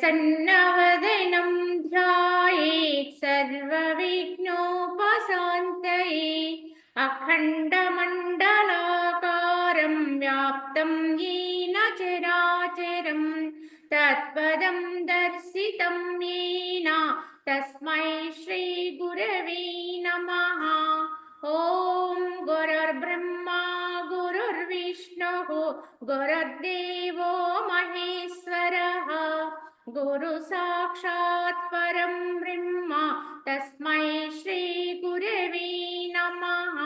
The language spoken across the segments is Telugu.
प्रसन्नवदनं ध्यायेत् सर्वविघ्नोपशान्तये अखण्डमण्डलाकारं व्याप्तं येन चराचरं तत्पदं दर्शितं येन तस्मै श्रीगुरवे नमः। ॐ गुरुर्ब्रह्मा गुरुर्विष्णुः गुरुर्देवो महेश्वरः गुरु साक्षात् परं ब्रह्म तस्मै श्रीगुरवे नमः।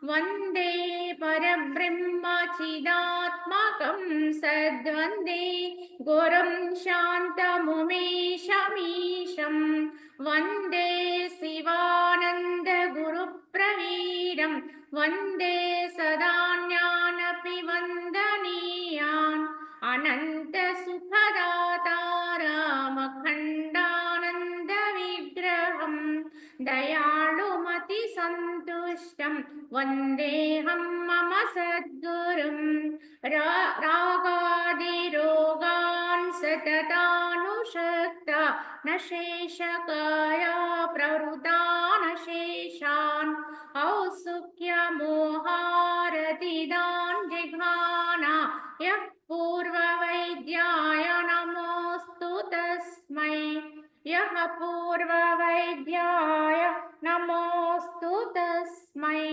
वन्दे परब्रह्म चिदात्मकं सद्वन्दे गुरुं शान्तमुमेशमीशं वन्दे शिवानन्द गुरुप्रवीरं वन्दे सदाज्ञानपि वन्दनीयान् अनन्तसुखदातारमखण्डानन्दविग्रहं दयालुमतिसन्तुष्टं वन्देऽहं मम सद्गुरुं रागादिरोगान् सततानुषक्ता न शेषकाया प्रवृता न शेषान् औत्सुक्यमोहारतिदान् जिघ्राना यः पूर्ववैद्याय नमोऽस्तु तस्मै यः पूर्ववैद्याय नमोऽस्तु तस्मै।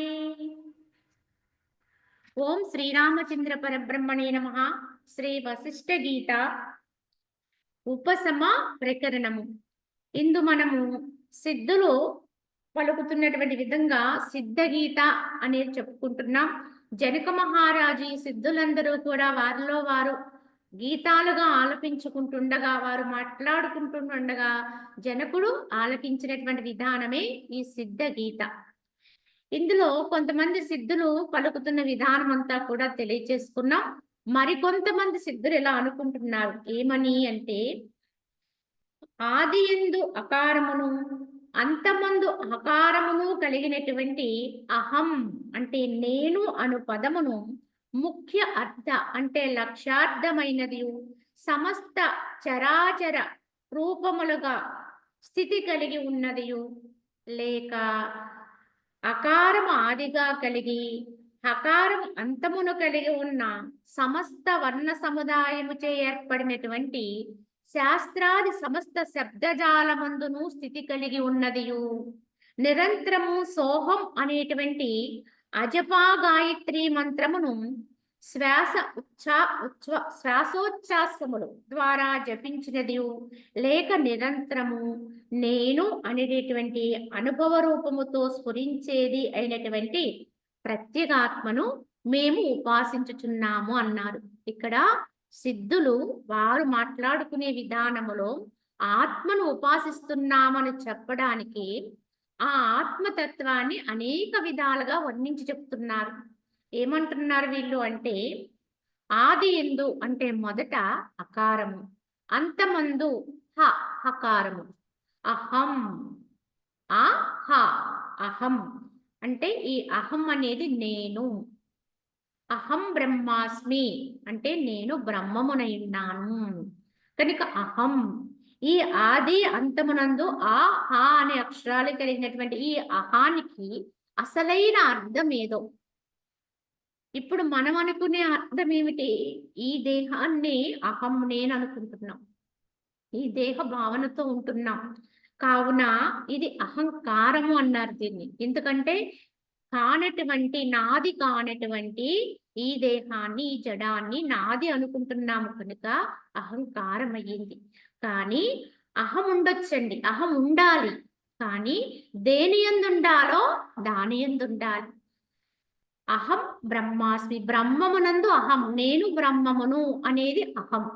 ఓం శ్రీరామచంద్ర పరబ్రహ్మణే నమః. శ్రీ వశిష్ఠ గీత ఉపశమ ప్రకరణము. ఇందు మనము సిద్ధులు పలుకుతున్నటువంటి విధంగా సిద్ధ గీత అనేది చెప్పుకుంటున్నాం. జనక మహారాజు ఈ సిద్ధులందరూ కూడా వారిలో వారు గీతాలుగా ఆలపించుకుంటుండగా, వారు మాట్లాడుకుంటుండగా జనకుడు ఆలపించినటువంటి విధానమే ఈ సిద్ధ గీత. ఇందులో కొంతమంది సిద్ధులు పలుకుతున్న విధానం అంతా కూడా తెలియచేసుకున్నాం. మరికొంతమంది సిద్ధులు ఎలా అనుకుంటున్నారు ఏమని అంటే, ఆది యందు అకారమును అంతమందు అకారమును కలిగినటువంటి అహం అంటే నేను అను పదమును ముఖ్య అర్థ అంటే లక్ష్యార్థమైనది సమస్త చరాచర రూపములుగా స్థితి కలిగి ఉన్నది లేక అకారం ఆదిగా కలిగి హకారం అంతమును కలిగి ఉన్న సమస్త వర్ణ సముదాయముచే ఏర్పడినటువంటి శాస్త్రాది సమస్త శబ్దజాలమందును స్థితి కలిగి ఉన్నదియు నిరంతరము సోహం అనేటువంటి అజపా గాయత్రి మంత్రమును శ్వాసోచ్ఛ్వాసములు ద్వారా జపించినది లేక నిరంతరము నేను అనేటటువంటి అనుభవ రూపముతో స్ఫురించేది అయినటువంటి ప్రత్యేగాత్మను మేము ఉపాసించుచున్నాము అన్నారు. ఇక్కడ సిద్ధులు వారు మాట్లాడుకునే విధానములో ఆత్మను ఉపాసిస్తున్నామని చెప్పడానికి ఆ ఆత్మతత్వాన్ని అనేక విధాలుగా వర్ణించి చెప్తున్నారు. ఏమంటున్నారు వీళ్ళు అంటే, ఆది యందు అంటే మొదట అకారము, అంతమందు హకారము, అహం అహం అంటే ఈ అహం అనేది నేను, అహం బ్రహ్మాస్మి అంటే నేను బ్రహ్మమునై ఉన్నాను కనుక అహం. ఈ ఆది అంతమునందు ఆ హా అనే అక్షరాలు కలిగినటువంటి ఈ అహానికి అసలైన అర్థం ఏదో. ఇప్పుడు మనం అనుకునే అర్థం ఏమిటి? ఈ దేహాన్ని అహం నేను అనుకుంటున్నాం, ఈ దేహ భావనతో ఉంటున్నాం కావున ఇది అహంకారము అన్నారు దీన్ని. ఎందుకంటే కానటువంటి నాది కానటువంటి ఈ దేహాన్ని ఈ జడాన్ని నాది అనుకుంటున్నాము కనుక అహంకారం అయ్యింది. కానీ అహం ఉండొచ్చండి, అహం ఉండాలి, కానీ దేని యందు ఉండాలో దాని యందు ఉండాలి. అహం బ్రహ్మాస్మి బ్రహ్మమునందు అహం నేను బ్రహ్మమును అనేది అహం.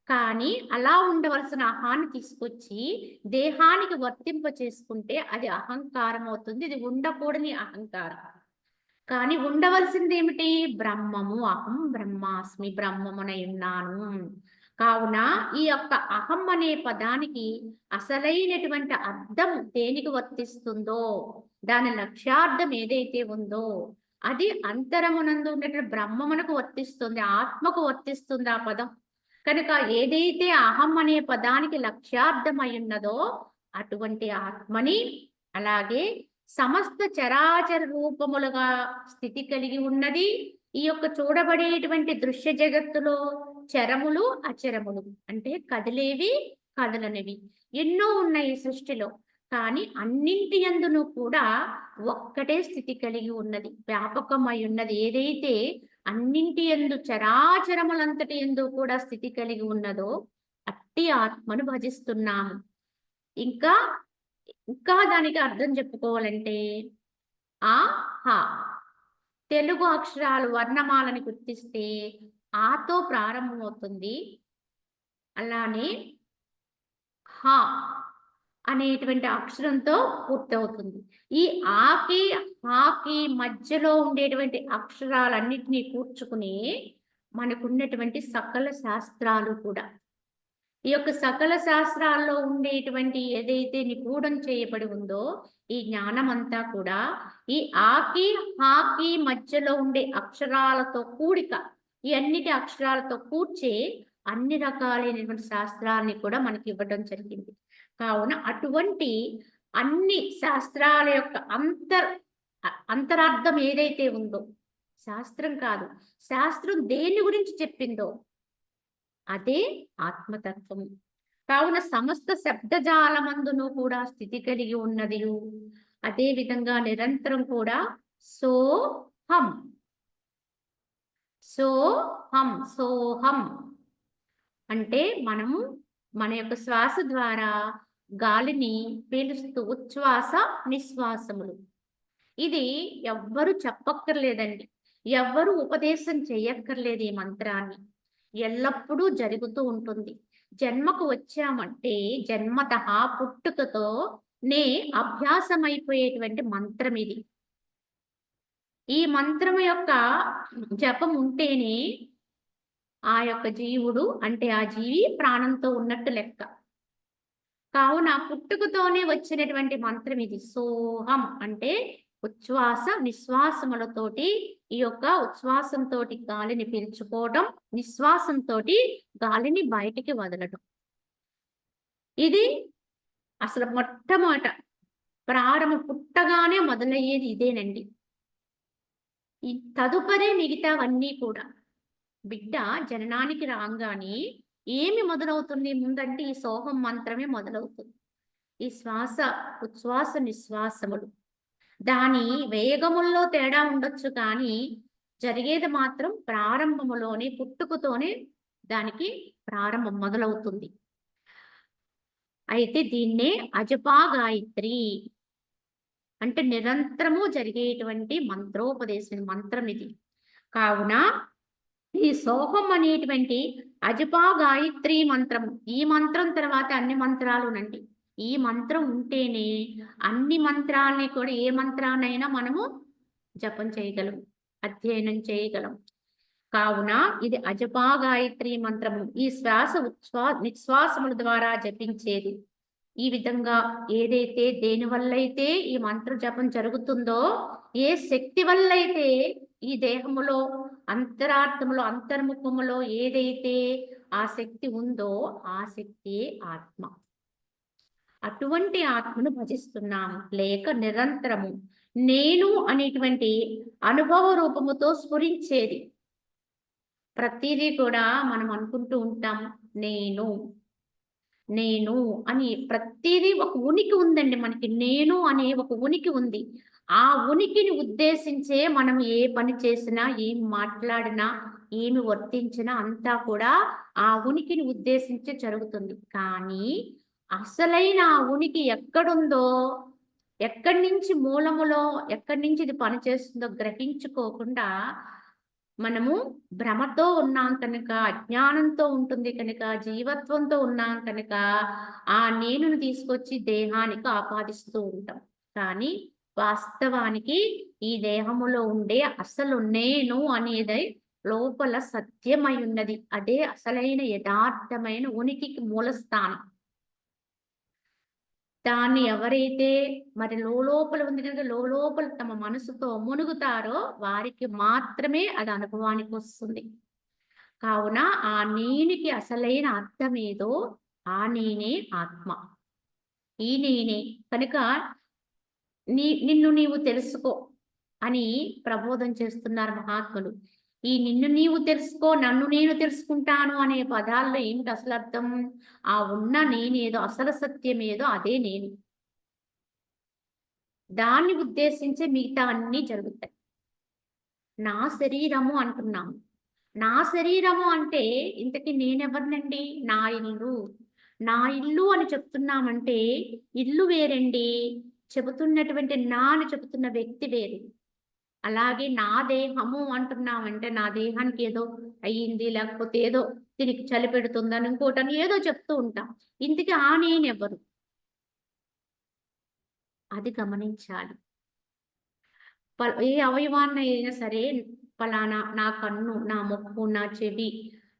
కానీ అలా ఉండవలసిన అహాన్ని తీసుకొచ్చి దేహానికి వర్తింప చేసుకుంటే అది అహంకారం అవుతుంది. ఇది ఉండకూడని అహంకారం. కానీ ఉండవలసింది ఏమిటి? బ్రహ్మము. అహం బ్రహ్మాస్మి బ్రహ్మమునై ఉన్నాను. కావున ఈ యొక్క అహం అనే పదానికి అసలైనటువంటి అర్థం దేనికి వర్తిస్తుందో, దాని లక్ష్యార్థం ఏదైతే ఉందో అది అంతరమునందు ఉన్నటువంటి బ్రహ్మమునకు వర్తిస్తుంది, ఆత్మకు వర్తిస్తుంది ఆ పదం. కనుక ఏదైతే అహం అనే పదానికి లక్ష్యార్థమై ఉన్నదో అటువంటి ఆత్మని, అలాగే సమస్త చరాచర రూపములుగా స్థితి కలిగి ఉన్నది. ఈ యొక్క చూడబడేటువంటి దృశ్య జగత్తులో చరములు అచరములు అంటే కదిలేవి కదలనివి ఎన్నో ఉన్నాయి ఈ సృష్టిలో. కానీ అన్నింటి యందును కూడా ఒక్కటే స్థితి కలిగి ఉన్నది, వ్యాపకమై ఉన్నది. ఏదైతే అన్నింటి యందు చరాచరములంతటి యందు కూడా స్థితి కలిగి ఉన్నదో అట్టి ఆత్మను భజిస్తున్నాము. ఇంకా ఇంకా దానికి అర్థం చెప్పుకోవాలంటే ఆ హ తెలుగు అక్షరాలు వర్ణమాలని గుర్తిస్తే ఆతో ప్రారంభమవుతుంది. అలానే హ అనేటువంటి అక్షరంతో పూర్తవుతుంది. ఈ ఆకి హాకి మధ్యలో ఉండేటువంటి అక్షరాలన్నిటినీ కూర్చుకుని మనకున్నటువంటి సకల శాస్త్రాలు కూడా, ఈ యొక్క సకల శాస్త్రాల్లో ఉండేటువంటి ఏదైతే నిగూఢం చేయబడి ఉందో ఈ జ్ఞానం అంతా కూడా ఈ ఆకి హాకి మధ్యలో ఉండే అక్షరాలతో కూడిక, ఈ అన్నిటి అక్షరాలతో కూర్చే అన్ని రకాలైనటువంటి శాస్త్రాలని కూడా మనకి ఇవ్వడం జరిగింది. కావున అటువంటి అన్ని శాస్త్రాల యొక్క అంతరార్థం ఏదైతే ఉందో, శాస్త్రం కాదు, శాస్త్రం దేని గురించి చెప్పిందో అదే ఆత్మతత్వం. కావున సమస్త శబ్దజాలమందును కూడా స్థితి కలిగి ఉన్నది. అదే విధంగా నిరంతరం కూడా సోహం సోహం సోహం అంటే మనము మన యొక్క శ్వాస ద్వారా గాలిని పీలుస్తూ ఉచ్ఛ్వాస నిశ్వాసములు. ఇది ఎవ్వరు చెప్పక్కర్లేదండి, ఎవ్వరు ఉపదేశం చేయక్కర్లేదు. ఈ మంత్రాన్ని ఎల్లప్పుడూ జరుగుతూ ఉంటుంది. జన్మకు వచ్చామంటే జన్మతః పుట్టుకతో నే అభ్యాసమైపోయేటువంటి మంత్రం ఇది. ఈ మంత్రం యొక్క జపం ఉంటేనే ఆ యొక్క జీవుడు అంటే ఆ జీవి ప్రాణంతో ఉన్నట్టు లెక్క. కావున పుట్టుకతోనే వచ్చినటువంటి మంత్రం ఇది. సోహం అంటే ఉచ్ఛ్వాస నిశ్వాసములతోటి, ఈ యొక్క ఉచ్ఛ్వాసంతో గాలిని పీల్చుకోవడం, నిశ్వాసంతో గాలిని బయటికి వదలడం. ఇది అసలు మొట్టమొదట ప్రారంభం పుట్టగానే మొదలయ్యేది ఇదేనండి. ఈ తదుపరి మిగతావన్నీ కూడా బిడ్డ జననానికి రాగానే ఏమి మొదలవుతుంది ముందంటే ఈ సోహం మంత్రమే మొదలవుతుంది. ఈ శ్వాస ఉచ్ఛ్వాస నిశ్వాసములు దాని వేగముల్లో తేడా ఉండొచ్చు, కానీ జరిగేది మాత్రం ప్రారంభములోనే పుట్టుకతోనే దానికి ప్రారంభం మొదలవుతుంది. అయితే దీన్నే అజపా గాయత్రి అంటే నిరంతరము జరిగేటువంటి మంత్రోపదేశం మంత్రం ఇది. కావున ఈ సోహం అనేటువంటి అజపా గాయత్రి మంత్రం, ఈ మంత్రం తర్వాత అన్ని మంత్రాలునండి. ఈ మంత్రం ఉంటేనే అన్ని మంత్రాలని కూడా ఏ మంత్రాన్నైనా మనము జపం చేయగలం, అధ్యయనం చేయగలం. కావున ఇది అజపా గాయత్రి మంత్రము. ఈ శ్వాస నిశ్వాసముల ద్వారా జపించేది. ఈ విధంగా ఏదైతే దేని వల్లైతే ఈ మంత్ర జపం జరుగుతుందో, ఏ శక్తి వల్లైతే ఈ దేహములో అంతరార్థములో అంతర్ముఖములో ఏదైతే ఆ శక్తి ఉందో ఆ శక్తి ఆత్మ. అటువంటి ఆత్మను భజిస్తున్నాము. లేక నిరంతరము నేను అనేటువంటి అనుభవ రూపముతో స్ఫురించేది. ప్రతిదీ కూడా మనం అనుకుంటూ ఉంటాం నేను నేను అని. ప్రతిదీ ఒక ఉనికి ఉందండి మనకి. నేను అనే ఒక ఉనికి ఉంది. ఆ ఉనికిని ఉద్దేశించే మనం ఏ పని చేసినా, ఏం మాట్లాడినా, ఏమి వర్తించినా అంతా కూడా ఆ ఉనికిని ఉద్దేశించి జరుగుతుంది. కానీ అసలైన ఆ ఉనికి ఎక్కడుందో, ఎక్కడి నుంచి మూలములో ఎక్కడి నుంచి ఇది పనిచేస్తుందో గ్రహించుకోకుండా మనము భ్రమతో ఉన్నాం కనుక, అజ్ఞానంతో ఉంటుంది కనుక, జీవత్వంతో ఉన్నాం కనుక ఆ నేనును తీసుకొచ్చి దేహానికి ఆపాదిస్తూ ఉంటాం. కానీ వాస్తవానికి ఈ దేహములో ఉండే అసలు నేను అనేది లోపల సత్యమై ఉన్నది. అదే అసలైన యథార్థమైన ఉనికికి మూలస్థానం. దాన్ని ఎవరైతే మరి లోపల ఉంది కనుక లోపల తమ మనసుతో మునుగుతారో వారికి మాత్రమే అది అనుభవానికి వస్తుంది. కావున ఆ నేనికి అసలైన అర్థం ఏదో ఆ నేనే ఆత్మ. ఈ నేనే కనుక నిన్ను నీవు తెలుసుకో అని ప్రబోధం చేస్తున్నారు మహాత్ములు. ఈ నిన్ను నీవు తెలుసుకో, నన్ను నేను తెలుసుకుంటాను అనే పదాల్లో ఏమిటి అసలు అర్థం? ఆ ఉన్న నేనేదో, అసలు సత్యం ఏదో అదే నేను. దాన్ని ఉద్దేశించి మిగతా అన్నీ జరుగుతాయి. నా శరీరము అంటున్నాము. నా శరీరము అంటే ఇంతకీ నేనెవరినండి? నా ఇల్లు. నా ఇల్లు అని చెప్తున్నామంటే ఇల్లు వేరండి. చెబుతున్నటువంటి నా అని చెబుతున్న వ్యక్తి వేరు. అలాగే నా దేహము అంటున్నామంటే నా దేహానికి ఏదో అయ్యింది, లేకపోతే ఏదో దీనికి చలి పెడుతుందని ఇంకోటని ఏదో చెప్తూ ఉంటాం. ఇంతకీ ఆ నేనెవరు? అది గమనించాలి. ఏ అవయవాన్నైనా సరే పలానా నా కన్ను, నా ముక్కు, నా చెవి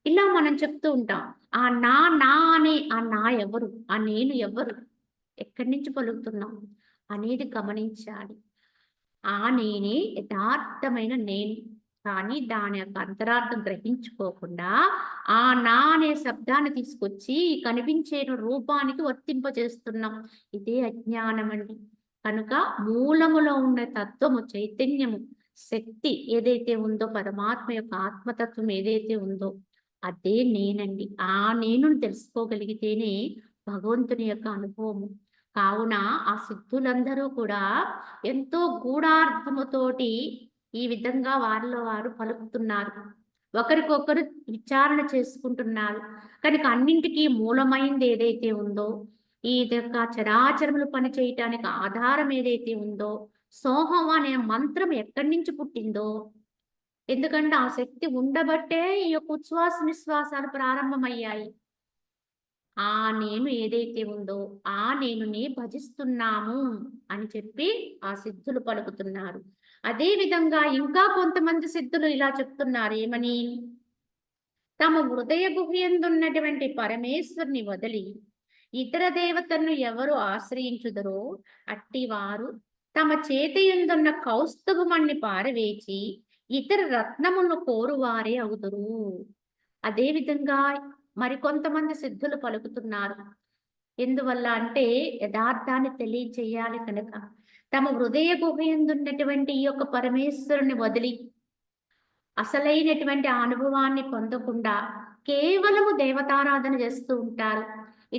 ఇలా మనం చెప్తూ ఉంటాం. ఆ నా అనే ఆ నా ఎవరు? ఆ నేను ఎవరు? ఎక్కడి నుంచి పలుకుతున్నాం అనేది గమనించాలి. ఆ నేనే యథార్థమైన నేను. కానీ దాని యొక్క అంతరార్థం గ్రహించుకోకుండా ఆ నా అనే శబ్దాన్ని తీసుకొచ్చి కనిపించే రూపానికి వర్తింపజేస్తున్నాం. ఇదే అజ్ఞానం అండి. కనుక మూలములో ఉన్న తత్వము, చైతన్యము, శక్తి ఏదైతే ఉందో, పరమాత్మ యొక్క ఆత్మతత్వం ఏదైతే ఉందో అదే నేనండి. ఆ నేనుని తెలుసుకోగలిగితేనే భగవంతుని యొక్క అనుభవము. కావున ఆ సిద్ధులందరూ కూడా ఎంతో గూఢార్థముతోటి ఈ విధంగా వారిలో వారు పలుకుతున్నారు. ఒకరికొకరు విచారణ చేసుకుంటున్నారు. కనుక అన్నింటికీ మూలమైంది ఏదైతే ఉందో, ఈ యొక్క చరాచరములు పనిచేయటానికి ఆధారం ఏదైతే ఉందో, సోహం అనే మంత్రం ఎక్కడి నుంచి పుట్టిందో, ఎందుకంటే ఆ శక్తి ఉండబట్టే ఈ యొక్క ఉచ్ఛ్వాస నిశ్వాసాలు ప్రారంభమయ్యాయి. ఆ నేను ఏదైతే ఉందో ఆ నేనుని భజిస్తున్నాము అని చెప్పి ఆ సిద్ధులు పలుకుతున్నారు. అదే విధంగా ఇంకా కొంతమంది సిద్ధులు ఇలా చెప్తున్నారు ఏమని? తమ హృదయ గుహ్యందున్నటువంటి పరమేశ్వరుని వదిలి ఇతర దేవతలను ఎవరు ఆశ్రయించుదరో అట్టివారు తమ చేతియందున్న కౌస్తుభమణ్ణి పారవేచి ఇతర రత్నములను కోరువారే అవుదురు. అదే విధంగా మరికొంతమంది సిద్ధులు పలుకుతున్నారు. ఎందువల్ల అంటే యథార్థాన్ని తెలియచేయాలి కనుక. తమ హృదయ గుహయందున్నటువంటి ఈ యొక్క పరమేశ్వరుని వదిలి అసలైనటువంటి ఆ అనుభవాన్ని పొందకుండా కేవలము దేవతారాధన చేస్తూ ఉంటారు.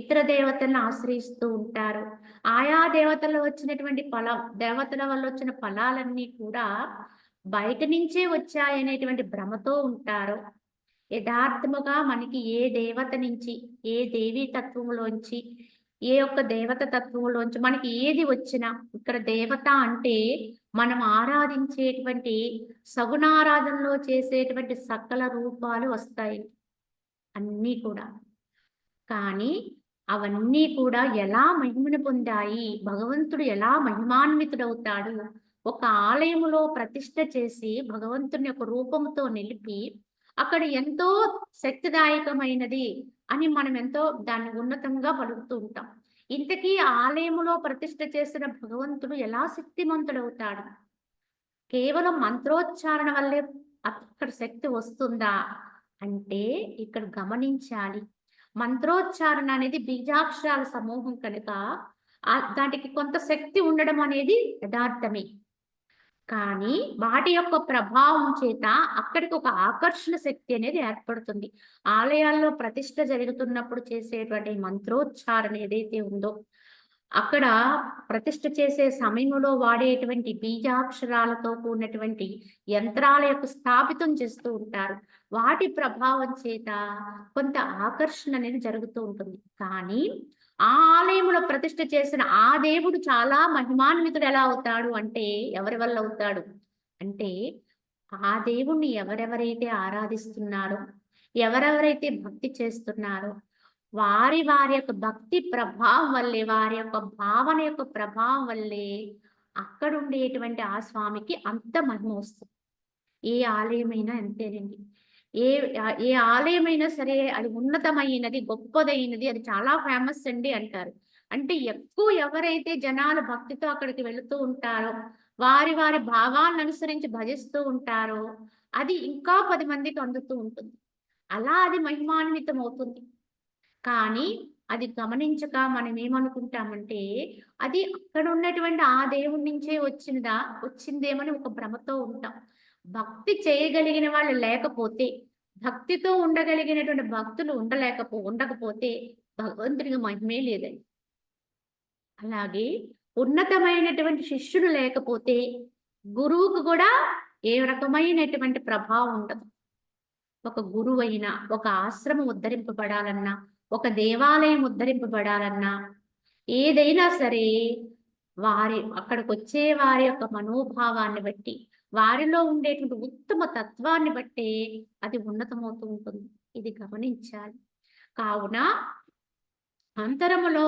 ఇతర దేవతలను ఆశ్రయిస్తూ ఉంటారు. ఆయా దేవతల్లో వచ్చినటువంటి దేవతల వల్ల వచ్చిన ఫలాలన్నీ కూడా బయట నుంచే వచ్చాయనేటువంటి భ్రమతో ఉంటారు. యథార్థముగా మనకి ఏ దేవత నుంచి, ఏ దేవీ తత్వములోంచి, ఏ ఒక్క దేవత తత్వములోంచి మనకి ఏది వచ్చినా, ఇక్కడ దేవత అంటే మనం ఆరాధించేటువంటి సగుణారాధనలో చేసేటువంటి సకల రూపాలు వస్తాయి అన్నీ కూడా. కానీ అవన్నీ కూడా ఎలా మహిమను పొందాయి? భగవంతుడు ఎలా మహిమాన్వితుడవుతాడు? ఒక ఆలయములో ప్రతిష్ఠ చేసి భగవంతుని యొక్క రూపంతో నిలిపి అక్కడ ఎంతో శక్తిదాయకమైనది అని మనం ఎంతో దాన్ని ఉన్నతంగా పలుకుతూ ఉంటాం. ఇంతకీ ఆలయములో ప్రతిష్ఠ చేసిన భగవంతుడు ఎలా శక్తిమంతుడవుతాడు? కేవలం మంత్రోచ్చారణ వల్లే అక్కడ శక్తి వస్తుందా అంటే ఇక్కడ గమనించాలి. మంత్రోచ్చారణ అనేది బీజాక్షరాల సమూహం కనుక దానికి కొంత శక్తి ఉండడం అనేది యథార్థమే. కానీ వాటి యొక్క ప్రభావం చేత అక్కడికి ఒక ఆకర్షణ శక్తి అనేది ఏర్పడుతుంది. ఆలయాల్లో ప్రతిష్ఠ జరుగుతున్నప్పుడు చేసేటువంటి మంత్రోచ్చారణ ఏదైతే ఉందో అక్కడ ప్రతిష్ఠ చేసే సమయంలో వాడేటువంటి బీజాక్షరాలతో కూడినటువంటి యంత్రాల యొక్క స్థాపితం చేస్తూ ఉంటారు. వాటి ప్రభావం చేత కొంత ఆకర్షణ అనేది జరుగుతూ ఉంటుంది. కానీ ఆ ఆలయంలో ప్రతిష్ఠ చేసిన ఆ దేవుడు చాలా మహిమాన్వితుడు ఎలా అవుతాడు అంటే ఎవరి వల్ల అవుతాడు అంటే ఆ దేవుణ్ణి ఎవరెవరైతే ఆరాధిస్తున్నారో, ఎవరెవరైతే భక్తి చేస్తున్నారో వారి వారి యొక్క భక్తి ప్రభావం వల్లే, వారి యొక్క భావన యొక్క ప్రభావం వల్లే అక్కడ ఉండేటువంటి ఆ స్వామికి అంత మహిమ వస్తుంది. ఏ ఆలయమైనా అంతేనండి. ఏ ఏ ఆలయమైనా సరే అది ఉన్నతమైనది, గొప్పదైనది, అది చాలా ఫేమస్ అండి అంటారు. అంటే ఎక్కువ ఎవరైతే జనాలు భక్తితో అక్కడికి వెళుతూ ఉంటారో, వారి వారి భావాలను అనుసరించి భజిస్తూ ఉంటారో, అది ఇంకా 10 మందికి అందుతూ ఉంటుంది. అలా అది మహిమాన్వితం అవుతుంది. కానీ అది గమనించక మనం ఏమనుకుంటామంటే, అది అక్కడ ఉన్నటువంటి ఆ దేవుడి నుంచే వచ్చిందేమని ఒక భ్రమతో ఉంటాం. భక్తి చేయగలిగిన వాళ్ళు లేకపోతే, భక్తితో ఉండగలిగినటువంటి భక్తులు ఉండకపోతే భగవంతుడికి మహిమే లేదండి. అలాగే ఉన్నతమైనటువంటి శిష్యులు లేకపోతే గురువుకు కూడా ఏ రకమైనటువంటి ప్రభావం ఉండదు. ఒక గురువైనా, ఒక ఆశ్రమం ఉద్ధరింపబడాలన్నా, ఒక దేవాలయం ఉద్ధరింపబడాలన్నా, ఏదైనా సరే అక్కడికొచ్చే వారి యొక్క మనోభావాన్ని బట్టి, వారిలో ఉండేటువంటి ఉత్తమ తత్వాన్ని బట్టే అది ఉన్నతమవుతూ ఉంటుంది. ఇది గమనించాలి. కావున అంతరములో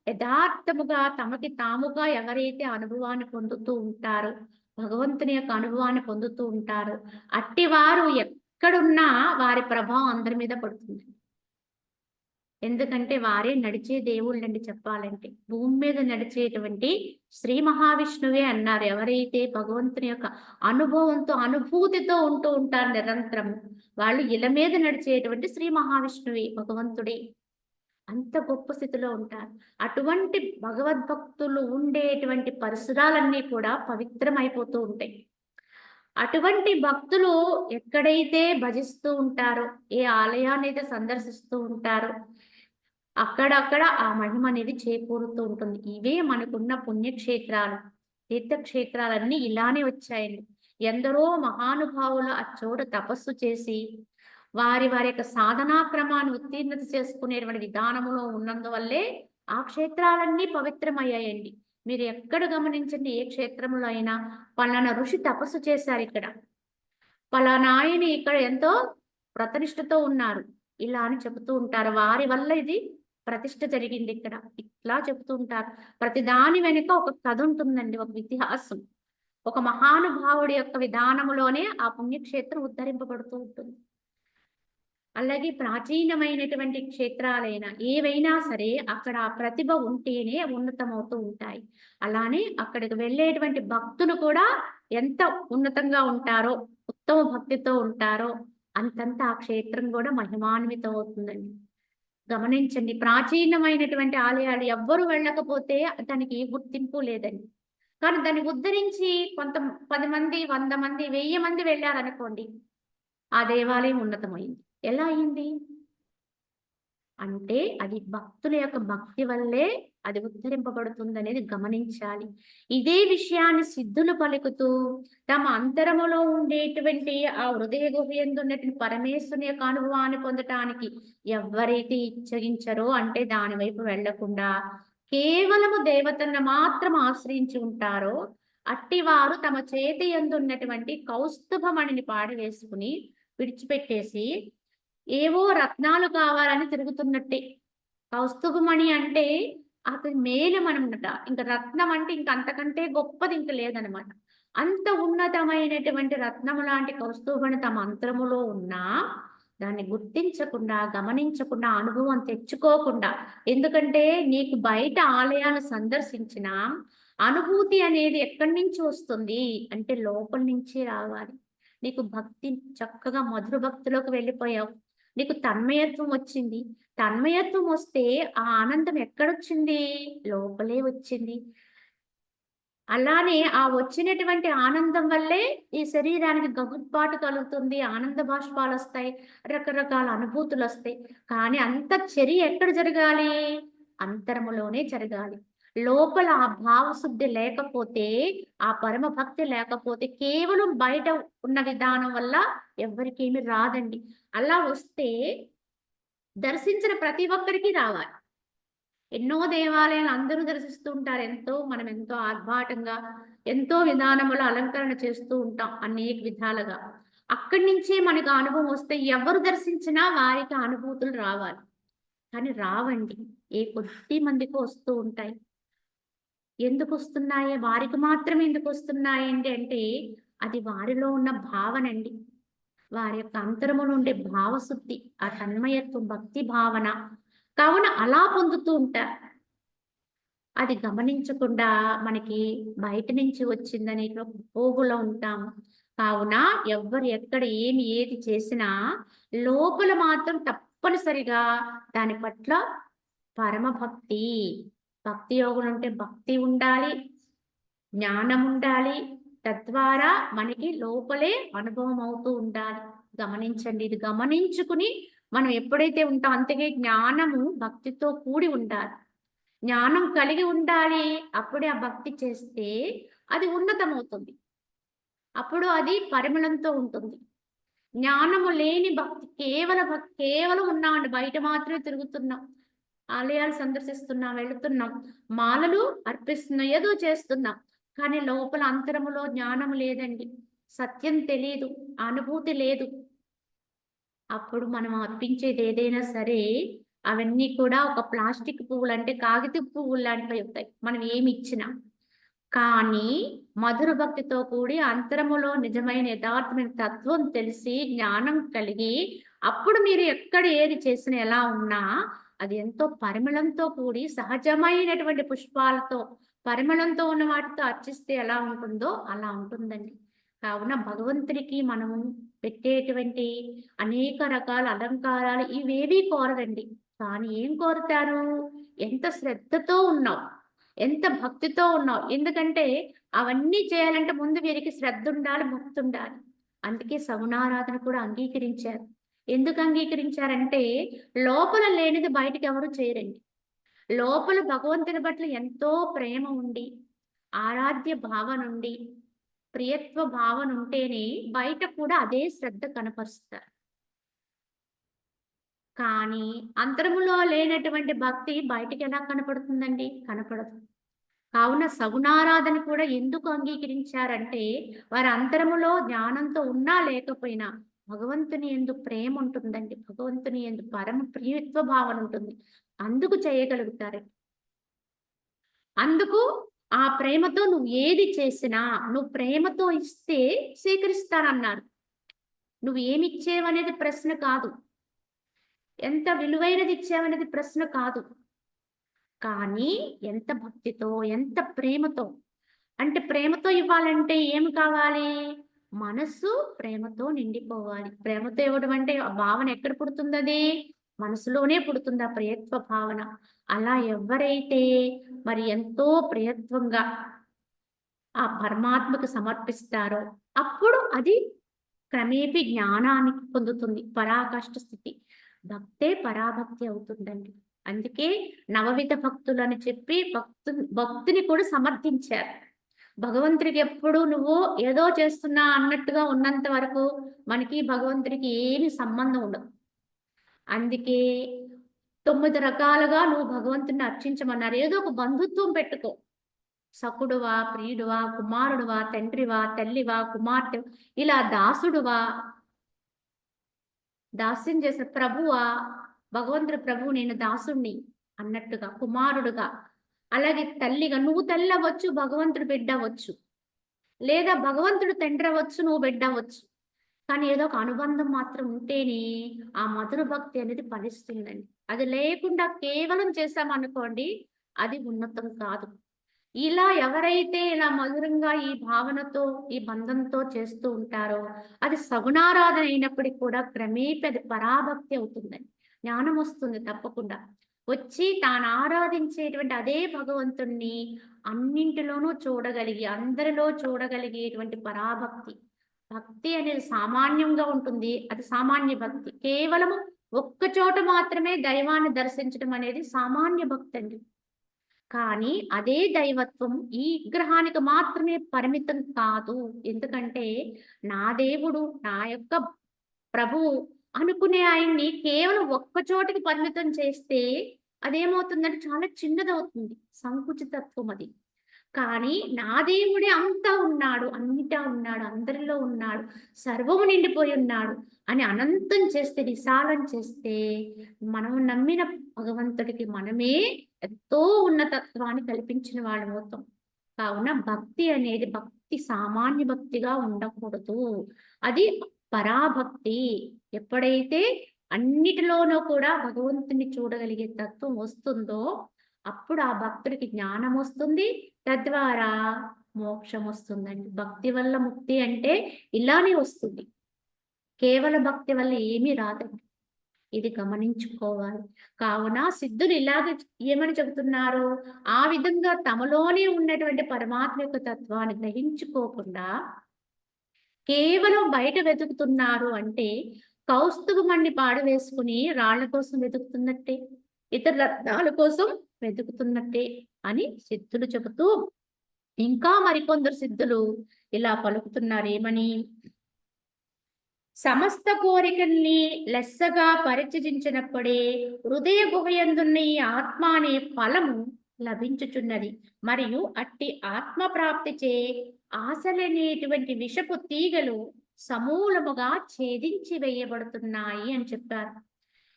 యథార్థముగా తమకి తాముగా ఎవరైతే అనుభవాన్ని పొందుతూ ఉంటారో, భగవంతుని యొక్క అనుభవాన్ని పొందుతూ ఉంటారో, అట్టివారు ఎక్కడున్నా వారి ప్రభావం అందరి మీద పడుతుంది. ఎందుకంటే వారే నడిచే దేవుళ్ళండి చెప్పాలంటే. భూమి మీద నడిచేటువంటి శ్రీ మహావిష్ణువే అన్నారు. ఎవరైతే భగవంతుని యొక్క అనుభవంతో, అనుభూతితో ఉంటూ ఉంటారు నిరంతరం, వాళ్ళు ఇల మీద నడిచేటువంటి శ్రీ మహావిష్ణువే, భగవంతుడే. అంత గొప్ప స్థితిలో ఉంటారు. అటువంటి భగవద్భక్తులు ఉండేటువంటి పరిసరాలన్నీ కూడా పవిత్రమైపోతూ ఉంటాయి. అటువంటి భక్తులు ఎక్కడైతే భజిస్తూ ఉంటారో, ఏ ఆలయాన్ని అయితే సందర్శిస్తూ ఉంటారో, అక్కడక్కడ ఆ మహిమ అనేది చేకూరుతూ ఉంటుంది. ఇవే మనకున్న పుణ్యక్షేత్రాలు, తీర్థక్షేత్రాలన్నీ ఇలానే వచ్చాయండి. ఎందరో మహానుభావులు ఆ చోట తపస్సు చేసి వారి యొక్క సాధనా క్రమాన్ని ఉత్తీర్ణత చేసుకునేటువంటి విధానంలో ఉన్నందువల్లే ఆ క్షేత్రాలన్నీ పవిత్రమయ్యాయండి. మీరు ఎక్కడ గమనించండి, ఏ క్షేత్రంలో అయినా పలానా ఋషి తపస్సు చేశారు ఇక్కడ, పలానా ఆయన ఇక్కడ ఎంతో ప్రతిష్ఠతో ఉన్నారు, ఇలా అని చెబుతూ ఉంటారు. వారి వల్ల ఇది ప్రతిష్ఠ జరిగింది ఇక్కడ, ఇట్లా చెబుతూ ఉంటారు. ప్రతి దాని వెనుక ఒక కథ ఉంటుందండి, ఒక ఇతిహాసం. ఒక మహానుభావుడి యొక్క విధానములోనే ఆ పుణ్యక్షేత్రం ఉద్ధరింపబడుతూ ఉంటుంది. అలాగే ప్రాచీనమైనటువంటి క్షేత్రాలైనా ఏవైనా సరే అక్కడ ఆ ప్రతిభ ఉంటేనే ఉన్నతమవుతూ ఉంటాయి. అలానే అక్కడికి వెళ్ళేటువంటి భక్తులు కూడా ఎంత ఉన్నతంగా ఉంటారో, ఉత్తమ భక్తితో ఉంటారో అంతంత ఆ క్షేత్రం కూడా మహిమాన్వితం అవుతుందండి. గమనించండి, ప్రాచీనమైనటువంటి ఆలయాలు ఎవ్వరు వెళ్ళకపోతే దానికి గుర్తింపు లేదండి. కానీ దాన్ని ఉద్ధరించి 10 మంది, 100 మంది, 1000 మంది వెళ్ళారనుకోండి, ఆ దేవాలయం ఉన్నతమైంది. ఎలా అయింది అంటే, అది భక్తుల యొక్క భక్తి వల్లే అది ఉద్ధరింపబడుతుందనేది గమనించాలి. ఇదే విషయాన్ని సిద్ధులు పలుకుతూ తమ అంతరములో ఉండేటువంటి ఆ హృదయ గుహయందు ఉన్నటువంటి పరమేశ్వరుని యొక్క అనుభవాన్ని పొందటానికి ఎవరైతే ఇచ్చగించరో, అంటే దాని వైపు వెళ్లకుండా కేవలము దేవతలను మాత్రం ఆశ్రయించి ఉంటారో, అట్టివారు తమ చేతి యందు ఉన్నటువంటి కౌస్తుభమణిని పాడివేసుకుని విడిచిపెట్టేసి ఏవో రత్నాలు కావాలని తిరుగుతున్నట్టే. కౌస్తుభమణి అంటే అతని మేలుమనమాట. ఇంక రత్నం అంటే ఇంక అంతకంటే గొప్పది ఇంక లేదనమాట. అంత ఉన్నతమైనటువంటి రత్నము లాంటి కౌస్తుభమణి తమ అంతరములో ఉన్నా దాన్ని గుర్తించకుండా, గమనించకుండా, అనుభవం తెచ్చుకోకుండా, ఎందుకంటే నీకు బయట ఆలయాలు సందర్శించిన అనుభూతి అనేది ఎక్కడి నుంచి వస్తుంది అంటే లోపల నుంచి రావాలి. నీకు భక్తి చక్కగా మధుర భక్తిలోకి వెళ్ళిపోయావు, నీకు తన్మయత్వం వచ్చింది. తన్మయత్వం వస్తే ఆ ఆనందం ఎక్కడొచ్చింది? లోపలే వచ్చింది. అలానే ఆ వచ్చినటువంటి ఆనందం వల్లే ఈ శరీరానికి గగుర్పాటు కలుగుతుంది, ఆనంద బాష్పాలు వస్తాయి, రకరకాల అనుభూతులు వస్తాయి. కానీ అంత చర్య ఎక్కడ జరగాలి? అంతరములోనే జరగాలి. లోపల ఆ భావశుద్ధి లేకపోతే, ఆ పరమ భక్తి లేకపోతే కేవలం బయట ఉన్న విధానం వల్ల ఎవ్వరికేమీ రాదండి. అలా వస్తే దర్శించిన ప్రతి ఒక్కరికి రావాలి. ఎన్నో దేవాలయాలు అందరూ దర్శిస్తూ ఉంటారు. మనం ఎంతో ఆర్భాటంగా, ఎంతో విధానములో అలంకరణ చేస్తూ ఉంటాం అనేక విధాలుగా. అక్కడి నుంచే మనకు అనుభవం వస్తే ఎవరు దర్శించినా వారికి అనుభూతులు రావాలి. కానీ రావండి. ఏ కొద్ది మందికి వస్తూ ఉంటాయి. ఎందుకు వస్తున్నాయి? వారికి మాత్రమే ఎందుకు వస్తున్నాయండి అంటే, అది వారిలో ఉన్న భావనండి. వారి యొక్క అంతరములో ఉండే భావశుద్ధి, ఆ తన్మయత్వం, భక్తి భావన. కావున అలా పొందుతూ ఉంటారు. అది గమనించకుండా మనకి బయట నుంచి వచ్చిందని పోగులో ఉంటాము. కావున ఎవ్వరు ఎక్కడ ఏది చేసినా లోపల మాత్రం తప్పనిసరిగా దాని పట్ల పరమభక్తి, భక్తి యోగులు అంటే భక్తి ఉండాలి, జ్ఞానం ఉండాలి. తద్వారా మనకి లోపలే అనుభవం అవుతూ ఉండాలి. గమనించండి, ఇది గమనించుకుని మనం ఎప్పుడైతే ఉంటాం, అంతకే జ్ఞానము భక్తితో కూడి ఉండాలి. జ్ఞానం కలిగి ఉండాలి. అప్పుడే ఆ భక్తి చేస్తే అది ఉన్నతమవుతుంది. అప్పుడు అది పరిమళంతో ఉంటుంది. జ్ఞానము లేని భక్తి కేవలం ఉన్నామండి. బయట మాత్రమే తిరుగుతున్నాం. ఆలయాలు సందర్శిస్తున్నాం, వెళుతున్నాం, మాలలు అర్పిస్తున్నాం, ఏదో చేస్తున్నాం. కానీ లోపల అంతరములో జ్ఞానం లేదండి. సత్యం తెలియదు, అనుభూతి లేదు. అప్పుడు మనం అర్పించేది ఏదైనా సరే అవన్నీ కూడా ఒక ప్లాస్టిక్ పువ్వులు, అంటే కాగితపు పువ్వులు లాంటివి అవుతాయి మనం ఏమి ఇచ్చినా. కానీ మధుర భక్తితో కూడి అంతరములో నిజమైన యథార్థమైన తత్వం తెలిసి జ్ఞానం కలిగి అప్పుడు మీరు ఎక్కడ ఏది చేసినా ఎలా ఉన్నా అది ఎంతో పరిమళంతో కూడి సహజమైనటువంటి పుష్పాలతో పరిమళంతో ఉన్న వాటితో అర్చిస్తే ఎలా ఉంటుందో అలా ఉంటుందండి. కావున భగవంతుడికి మనము పెట్టేటువంటి అనేక రకాల అలంకారాలు ఇవేవీ కోరదండి. కానీ ఏం కోరుతారు? ఎంత శ్రద్ధతో ఉన్నావు, ఎంత భక్తితో ఉన్నావు. ఎందుకంటే అవన్నీ చేయాలంటే ముందు వీరికి శ్రద్ధ ఉండాలి, భక్తి ఉండాలి. అందుకే సగుణారాధన కూడా అంగీకరించారు. ఎందుకు అంగీకరించారంటే లోపల లేనిది బయటికి ఎవరు చేయరండి. లోపల భగవంతుని పట్ల ఎంతో ప్రేమ ఉండి, ఆరాధ్య భావన ఉండి, ప్రియత్వ భావన ఉంటేనే బయట కూడా అదే శ్రద్ధ కనపరుస్తారు. కానీ అంతరములో లేనటువంటి భక్తి బయటికి ఎలా కనపడుతుందండి? కనపడదు. కావున సగుణారాధన కూడా ఎందుకు అంగీకరించారంటే వారి అంతరములో జ్ఞానంతో ఉన్నా లేకపోయినా భగవంతుని యందు ప్రేమ ఉంటుందండి. భగవంతుని యందు పరమ ప్రియత్వ భావన ఉంటుంది. అందుకు చేయగలుగుతారు. అందుకు ఆ ప్రేమతో నువ్వు ఏది చేసినా నువ్వు ప్రేమతో ఇస్తే స్వీకరిస్తానన్నారు. నువ్వు ఏమి ఇచ్చేవనేది ప్రశ్న కాదు, ఎంత విలువైనది ఇచ్చావనేది ప్రశ్న కాదు. కానీ ఎంత భక్తితో, ఎంత ప్రేమతో. అంటే ప్రేమతో ఇవ్వాలంటే ఏమి కావాలి? మనస్సు ప్రేమతో నిండిపోవాలి. ప్రేమతో ఇవ్వడం అంటే ఆ భావన ఎక్కడ పుడుతుందది? మనసులోనే పుడుతుంది ఆ ప్రియత్వ భావన. అలా ఎవరైతే మరి ఎంతో ప్రియత్వంగా ఆ పరమాత్మకు సమర్పిస్తారో అప్పుడు అది క్రమేపీ జ్ఞానానికి పొందుతుంది. పరాకాష్ఠ స్థితి. భక్తే పరాభక్తి అవుతుందండి. అందుకే నవవిధ భక్తులని చెప్పి భక్తిని కూడా సమర్థించారు. భగవంతుడికి ఎప్పుడు నువ్వు ఏదో చేస్తున్నా అన్నట్టుగా ఉన్నంత వరకు మనకి భగవంతుడికి ఏమి సంబంధం ఉండదు. అందుకే 9 రకాలుగా నువ్వు భగవంతుడిని అర్చించమన్నారు. ఏదో ఒక బంధుత్వం పెట్టుకో. సకుడువా, ప్రియుడువా, కుమారుడువా, తండ్రివా, తల్లివా, కుమార్తె, ఇలా దాసుడువా, దాస్యం చేసిన ప్రభువా, భగవంతుడు ప్రభువు నేను దాసుణ్ణి అన్నట్టుగా, కుమారుడుగా, అలాగే తల్లిగా, నువ్వు తల్లి అవ్వచ్చు, భగవంతుడు బిడ్డ అవ్వచ్చు, లేదా భగవంతుడు తండ్రి అవ్వచ్చు, నువ్వు బిడ్డ అవ్వచ్చు. కానీ ఏదో ఒక అనుబంధం మాత్రం ఉంటేనే ఆ మధుర భక్తి అనేది ఫలిస్తుందండి. అది లేకుండా కేవలం చేశామనుకోండి అది ఉన్నతం కాదు. ఇలా ఎవరైతే ఇలా మధురంగా ఈ భావనతో, ఈ బంధంతో చేస్తూ ఉంటారో అది సగుణారాధన అయినప్పటికీ కూడా క్రమేపీ అది పరాభక్తి అవుతుందండి. జ్ఞానం వస్తుంది తప్పకుండా. వచ్చి తాను ఆరాధించేటువంటి అదే భగవంతుణ్ణి అన్నింటిలోనూ చూడగలిగి, అందరిలో చూడగలిగేటువంటి పరాభక్తి. భక్తి అనేది సామాన్యంగా ఉంటుంది. అది సామాన్య భక్తి. కేవలము ఒక్క చోట మాత్రమే దైవాన్ని దర్శించడం అనేది సామాన్య భక్తి అండి. కానీ అదే దైవత్వం ఈ విగ్రహానికి మాత్రమే పరిమితం కాదు. ఎందుకంటే నా దేవుడు, నా యొక్క ప్రభువు అనుకునే ఆయన్ని కేవలం ఒక్క చోటికి పరిమితం చేస్తే అదేమవుతుందంటే చాలా చిన్నదవుతుంది. సంకుచితత్వం అది. కానీ నా దేవుడే అంతా ఉన్నాడు, అన్నిటా ఉన్నాడు, అందరిలో ఉన్నాడు, సర్వము నిండిపోయి ఉన్నాడు అని అనంతం చేస్తే, విశాలం చేస్తే మనం నమ్మిన భగవంతుడికి మనమే ఎంతో ఉన్నతత్వాన్ని కల్పించిన వాళ్ళమవుతాం. కావున భక్తి అనేది భక్తి సామాన్య భక్తిగా ఉండకూడదు. అది పరాభక్తి. ఎప్పుడైతే అన్నిటిలోనూ కూడా భగవంతుని చూడగలిగే తత్వం వస్తుందో అప్పుడు ఆ భక్తుడికి జ్ఞానం వస్తుంది. తద్వారా మోక్షం వస్తుందండి. భక్తి వల్ల ముక్తి అంటే ఇలానే వస్తుంది. కేవల భక్తి వల్ల ఏమీ రాదండి. ఇది గమనించుకోవాలి. కావున సిద్ధులు ఇలాగ ఏమని చెబుతున్నారు? ఆ విధంగా తమలోనే ఉన్నటువంటి పరమాత్మ యొక్క తత్వాన్ని గ్రహించుకోకుండా కేవలం బయట వెతుకుతున్నారు అంటే కౌస్తుభమణి పాడవేసుకుని రాళ్ల కోసం వెతుకుతున్నట్టే, ఇతర రత్నాల కోసం వెతుకుతున్నట్టే అని సిద్ధులు చెబుతూ, ఇంకా మరికొందరు సిద్ధులు ఇలా పలుకుతున్నారు. ఏమని? సమస్త కోరికల్ని లెస్సగా పరిచయించినప్పుడే హృదయ గుహయందున్న ఈ ఆత్మ అనే ఫలము లభించుచున్నది. మరియు అట్టి ఆత్మ ప్రాప్తిచే ఆశలనేటువంటి విషపు తీగలు సమూలముగా ఛేదించి వేయబడుతున్నాయి అని చెప్పారు.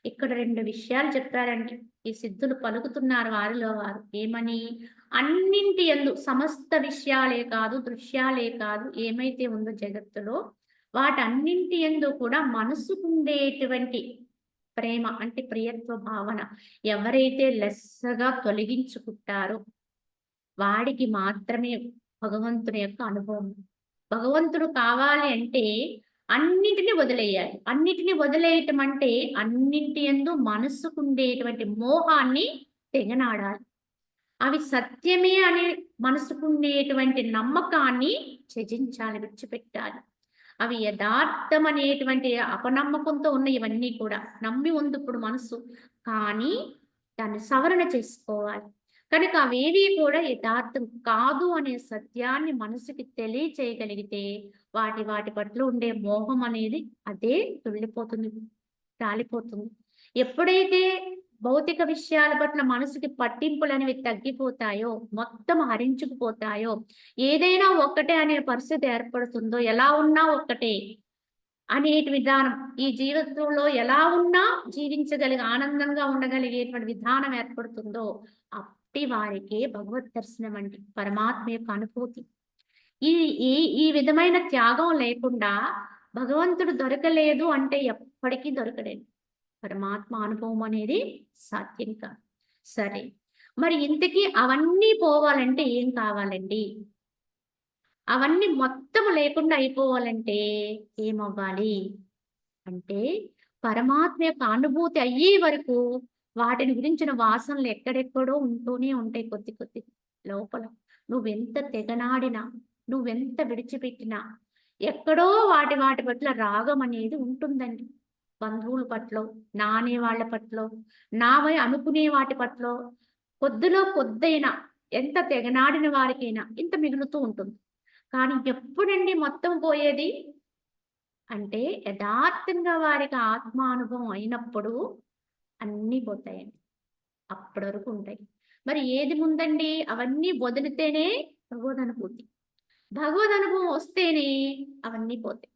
ఇక్కడ 2 విషయాలు చెప్పారండి. ఈ సిద్ధులు పలుకుతున్నారు వారిలో వారు. ఏమని? అన్నింటి యందు సమస్త విషయాలే కాదు, దృశ్యాలే కాదు, ఏమైతే ఉందో జగత్తులో వాటన్నింటి యందు కూడా మనసుకుండేటువంటి ప్రేమ అంటే ప్రియత్వ భావన ఎవరైతే లెస్సగా తొలగించుకుంటారో వాడికి మాత్రమే భగవంతుని యొక్క అనుభవం. భగవంతుడు కావాలి అంటే అన్నింటినీ వదిలేయాలి. అన్నిటినీ వదిలేయటం అంటే అన్నింటి యందు మనసుకుండేటువంటి మోహాన్ని తెగనాడాలి. అవి సత్యమే అనే మనసుకుండేటువంటి నమ్మకాన్ని త్యజించాలి, విడిచిపెట్టాలి. అవి యథార్థం అనేటువంటి అపనమ్మకంతో ఉన్న ఇవన్నీ కూడా నమ్మి ఉంది ఇప్పుడు మనసు, కానీ దాన్ని సవరణ చేసుకోవాలి. కనుక అవేవి కూడా యథార్థం కాదు అనే సత్యాన్ని మనసుకి తెలియచేయగలిగితే వాటి పట్ల ఉండే మోహం అనేది అదే తుళ్ళిపోతుంది, రాలిపోతుంది. ఎప్పుడైతే భౌతిక విషయాల పట్ల మనసుకి పట్టింపులు అనేవి తగ్గిపోతాయో, మొత్తం హరించుకుపోతాయో, ఏదైనా ఒక్కటే అనే పరిస్థితి ఏర్పడుతుందో, ఎలా ఉన్నా ఒక్కటే అనేటి విధానం ఈ జీవితంలో ఎలా ఉన్నా జీవించగలిగే ఆనందంగా ఉండగలిగేటువంటి విధానం ఏర్పడుతుందో అట్టి వారికి భగవద్ దర్శనం అంటే పరమాత్మ యొక్క అనుభూతి. ఈ ఈ ఈ విధమైన త్యాగం లేకుండా భగవంతుడు దొరకలేదు అంటే ఎప్పటికీ దొరకలేదు. పరమాత్మ అనుభవం అనేది సాధ్యం కాదు. సరే, మరి ఇంతకీ అవన్నీ పోవాలంటే ఏం కావాలండి? అవన్నీ మొత్తం లేకుండా అయిపోవాలంటే ఏమవ్వాలి అంటే పరమాత్మ యొక్క అనుభూతి అయ్యే వరకు వాటిని గురించిన వాసనలు ఎక్కడెక్కడో ఉంటూనే ఉంటాయి. కొద్ది కొద్ది లోపల నువ్వెంత తెగనాడినా, నువ్వెంత విడిచిపెట్టినా ఎక్కడో వాటి పట్ల రాగం అనేది ఉంటుందండి. బంధువుల పట్ల, నా అనే వాళ్ళ పట్ల, నావై అనుకునే వాటి పట్ల కొద్దిలో కొద్దైనా ఎంత తెగనాడిన వారికైనా ఇంత మిగులుతూ ఉంటుంది. కానీ ఎప్పుడండి మొత్తం పోయేది అంటే యథార్థంగా వారికి ఆత్మానుభవం అయినప్పుడు అన్నీ పోతాయండి. అప్పటి వరకు ఉంటాయి. మరి ఏది ముందండి? అవన్నీ వదిలితేనే భగవద్ అనుభూతి. భగవద్ అనుభవం వస్తేనే అవన్నీ పోతాయి.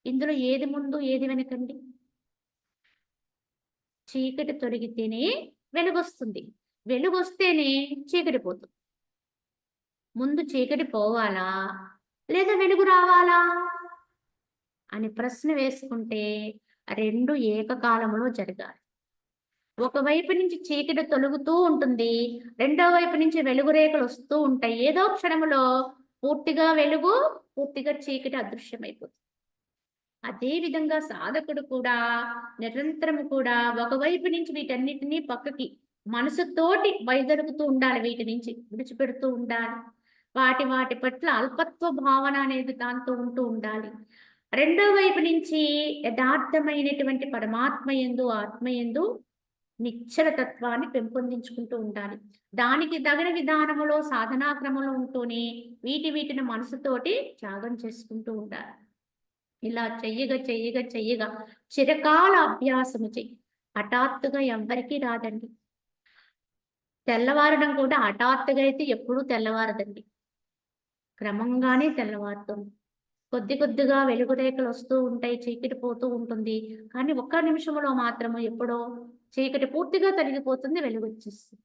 ఇందులో ఏది ముందు ఏది వెనకండి? చీకటి తొలగితేనే వెలుగొస్తుంది, వెలుగొస్తేనే చీకటి పోతుంది. ముందు చీకటి పోవాలా లేదా వెలుగు రావాలా అని ప్రశ్న వేసుకుంటే రెండు ఏకకాలంలో జరగాలి. ఒకవైపు నుంచి చీకటి తొలుగుతూ ఉంటుంది, రెండో వైపు నుంచి వెలుగు రేఖలు వస్తూ ఉంటాయి. ఏదో క్షణంలో పూర్తిగా వెలుగు, పూర్తిగా చీకటి అదృశ్యమైపోతుంది. అదే విధంగా సాధకుడు కూడా నిరంతరము కూడా ఒకవైపు నుంచి వీటన్నిటినీ పక్కకి మనసుతోటి వైదొలుగుతూ ఉండాలి, వీటి నుంచి విడిచిపెడుతూ ఉండాలి. వాటి పట్ల అల్పత్వ భావన అనేది దాంతో ఉంటూ ఉండాలి. రెండో వైపు నుంచి యథార్థమైనటువంటి పరమాత్మయందు, ఆత్మయందు నిశ్చల తత్వాన్ని పెంపొందించుకుంటూ ఉండాలి. దానికి తగిన విధానములో సాధనా క్రమంలో ఉంటూనే వీటిని మనసుతోటి త్యాగం చేసుకుంటూ ఉండాలి. ఇలా చెయ్యగా చిరకాల అభ్యాసము చెయ్యి. హఠాత్తుగా ఎవ్వరికీ రాదండి. తెల్లవారడం కూడా హఠాత్తుగా అయితే ఎప్పుడూ తెల్లవారదండి, క్రమంగానే తెల్లవారుతుంది. కొద్దిగా వెలుగు రేఖలు వస్తూ ఉంటాయి, చీకటి పోతూ ఉంటుంది. కానీ ఒక్క నిమిషంలో మాత్రము ఎప్పుడో చీకటి పూర్తిగా తొలగిపోతుంది, వెలుగు వచ్చేస్తుంది.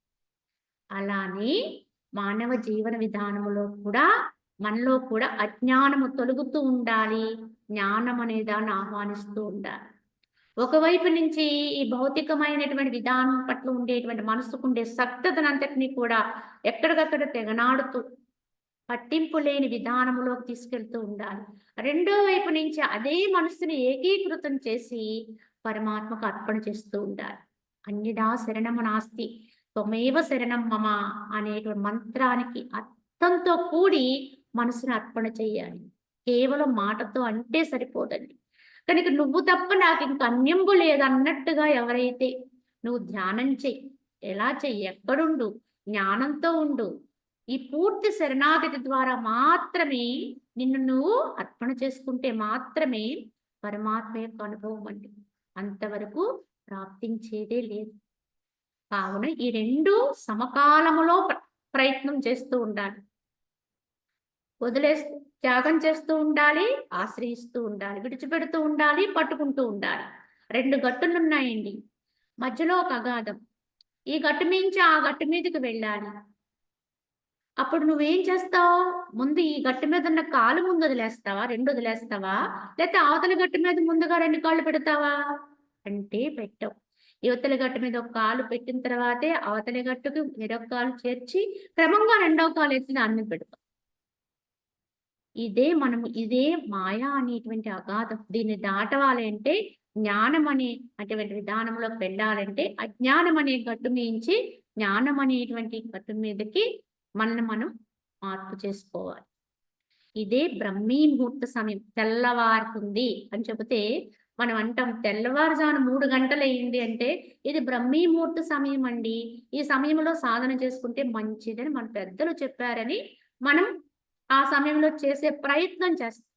అలానే మానవ జీవన విధానములో కూడా మనలో కూడా అజ్ఞానము తొలగుతూ ఉండాలి, జ్ఞానం అనే దాన్ని ఆహ్వానిస్తూ ఉండాలి. ఒకవైపు నుంచి ఈ భౌతికమైనటువంటి విధానం పట్ల ఉండేటువంటి మనసుకుండే సక్తతనంతటినీ కూడా ఎక్కడికక్కడ తెగనాడుతూ పట్టింపు లేని విధానంలోకి తీసుకెళ్తూ ఉండాలి. రెండో వైపు నుంచి అదే మనస్సుని ఏకీకృతం చేసి పరమాత్మకు అర్పణ చేస్తూ ఉండాలి. అన్యదా శరణము నాస్తి త్వమేవ శరణం మమ అనేటువంటి మంత్రానికి అర్థంతో కూడి మనసుని అర్పణ చెయ్యాలి. కేవలం మాటతో అంటే సరిపోదండి. కనుక నువ్వు తప్ప నాకు ఇంక అన్యంబు లేదన్నట్టుగా ఎవరైతే నువ్వు ధ్యానం చెయ్యి, ఎలా చెయ్యి, ఎక్కడుండు, జ్ఞానంతో ఉండు, ఈ పూర్తి శరణాగతి ద్వారా మాత్రమే నిన్ను నువ్వు అర్పణ చేసుకుంటే మాత్రమే పరమాత్మ యొక్క అనుభవం అండి. అంతవరకు ప్రాప్తించేదే లేదు. కావున ఈ రెండు సమకాలములో ప్రయత్నం చేస్తూ ఉండాలి. వదిలేస్తూ త్యాగం చేస్తూ ఉండాలి, ఆశ్రయిస్తూ ఉండాలి, విడిచిపెడుతూ ఉండాలి, పట్టుకుంటూ ఉండాలి. రెండు గట్టులున్నాయండి. మధ్యలో ఒక అగాధం. ఈ గట్టు మించి ఆ గట్టు మీదకి వెళ్ళాలి. అప్పుడు నువ్వేం చేస్తావు? ముందు ఈ గట్టు మీద ఉన్న కాలు ముందు వదిలేస్తావా? రెండు వదిలేస్తావా? లేకపోతే అవతలి గట్టు మీద ముందుగా రెండు కాళ్ళు పెడతావా? అంటే పెట్టవు. యువతలి గట్టు మీద ఒక కాలు పెట్టిన తర్వాతే అవతలి గట్టుకు మరొక కాలు చేర్చి క్రమంగా రెండవ కాలు ఎత్తి దాని మీద పెడతాం. ఇదే మాయా అనేటువంటి అగాధం. దీన్ని దాటవాలి అంటే జ్ఞానం అనే అటువంటి విధానంలోకి వెళ్ళాలంటే అజ్ఞానం అనే గట్టు మించి జ్ఞానం అనేటువంటి గట్టు మీదకి మనల్ని మనం మార్పు చేసుకోవాలి. ఇదే బ్రహ్మీ ముహూర్త సమయం. తెల్లవారుతుంది అని చెబితే మనం అంటాం తెల్లవారుజాను 3 గంటలు అయింది అంటే ఇది బ్రహ్మీ ముహూర్త సమయం అండి, ఈ సమయంలో సాధన చేసుకుంటే మంచిదని మన పెద్దలు చెప్పారని మనం ఆ సమయంలో చేసే ప్రయత్నం చేస్తాం.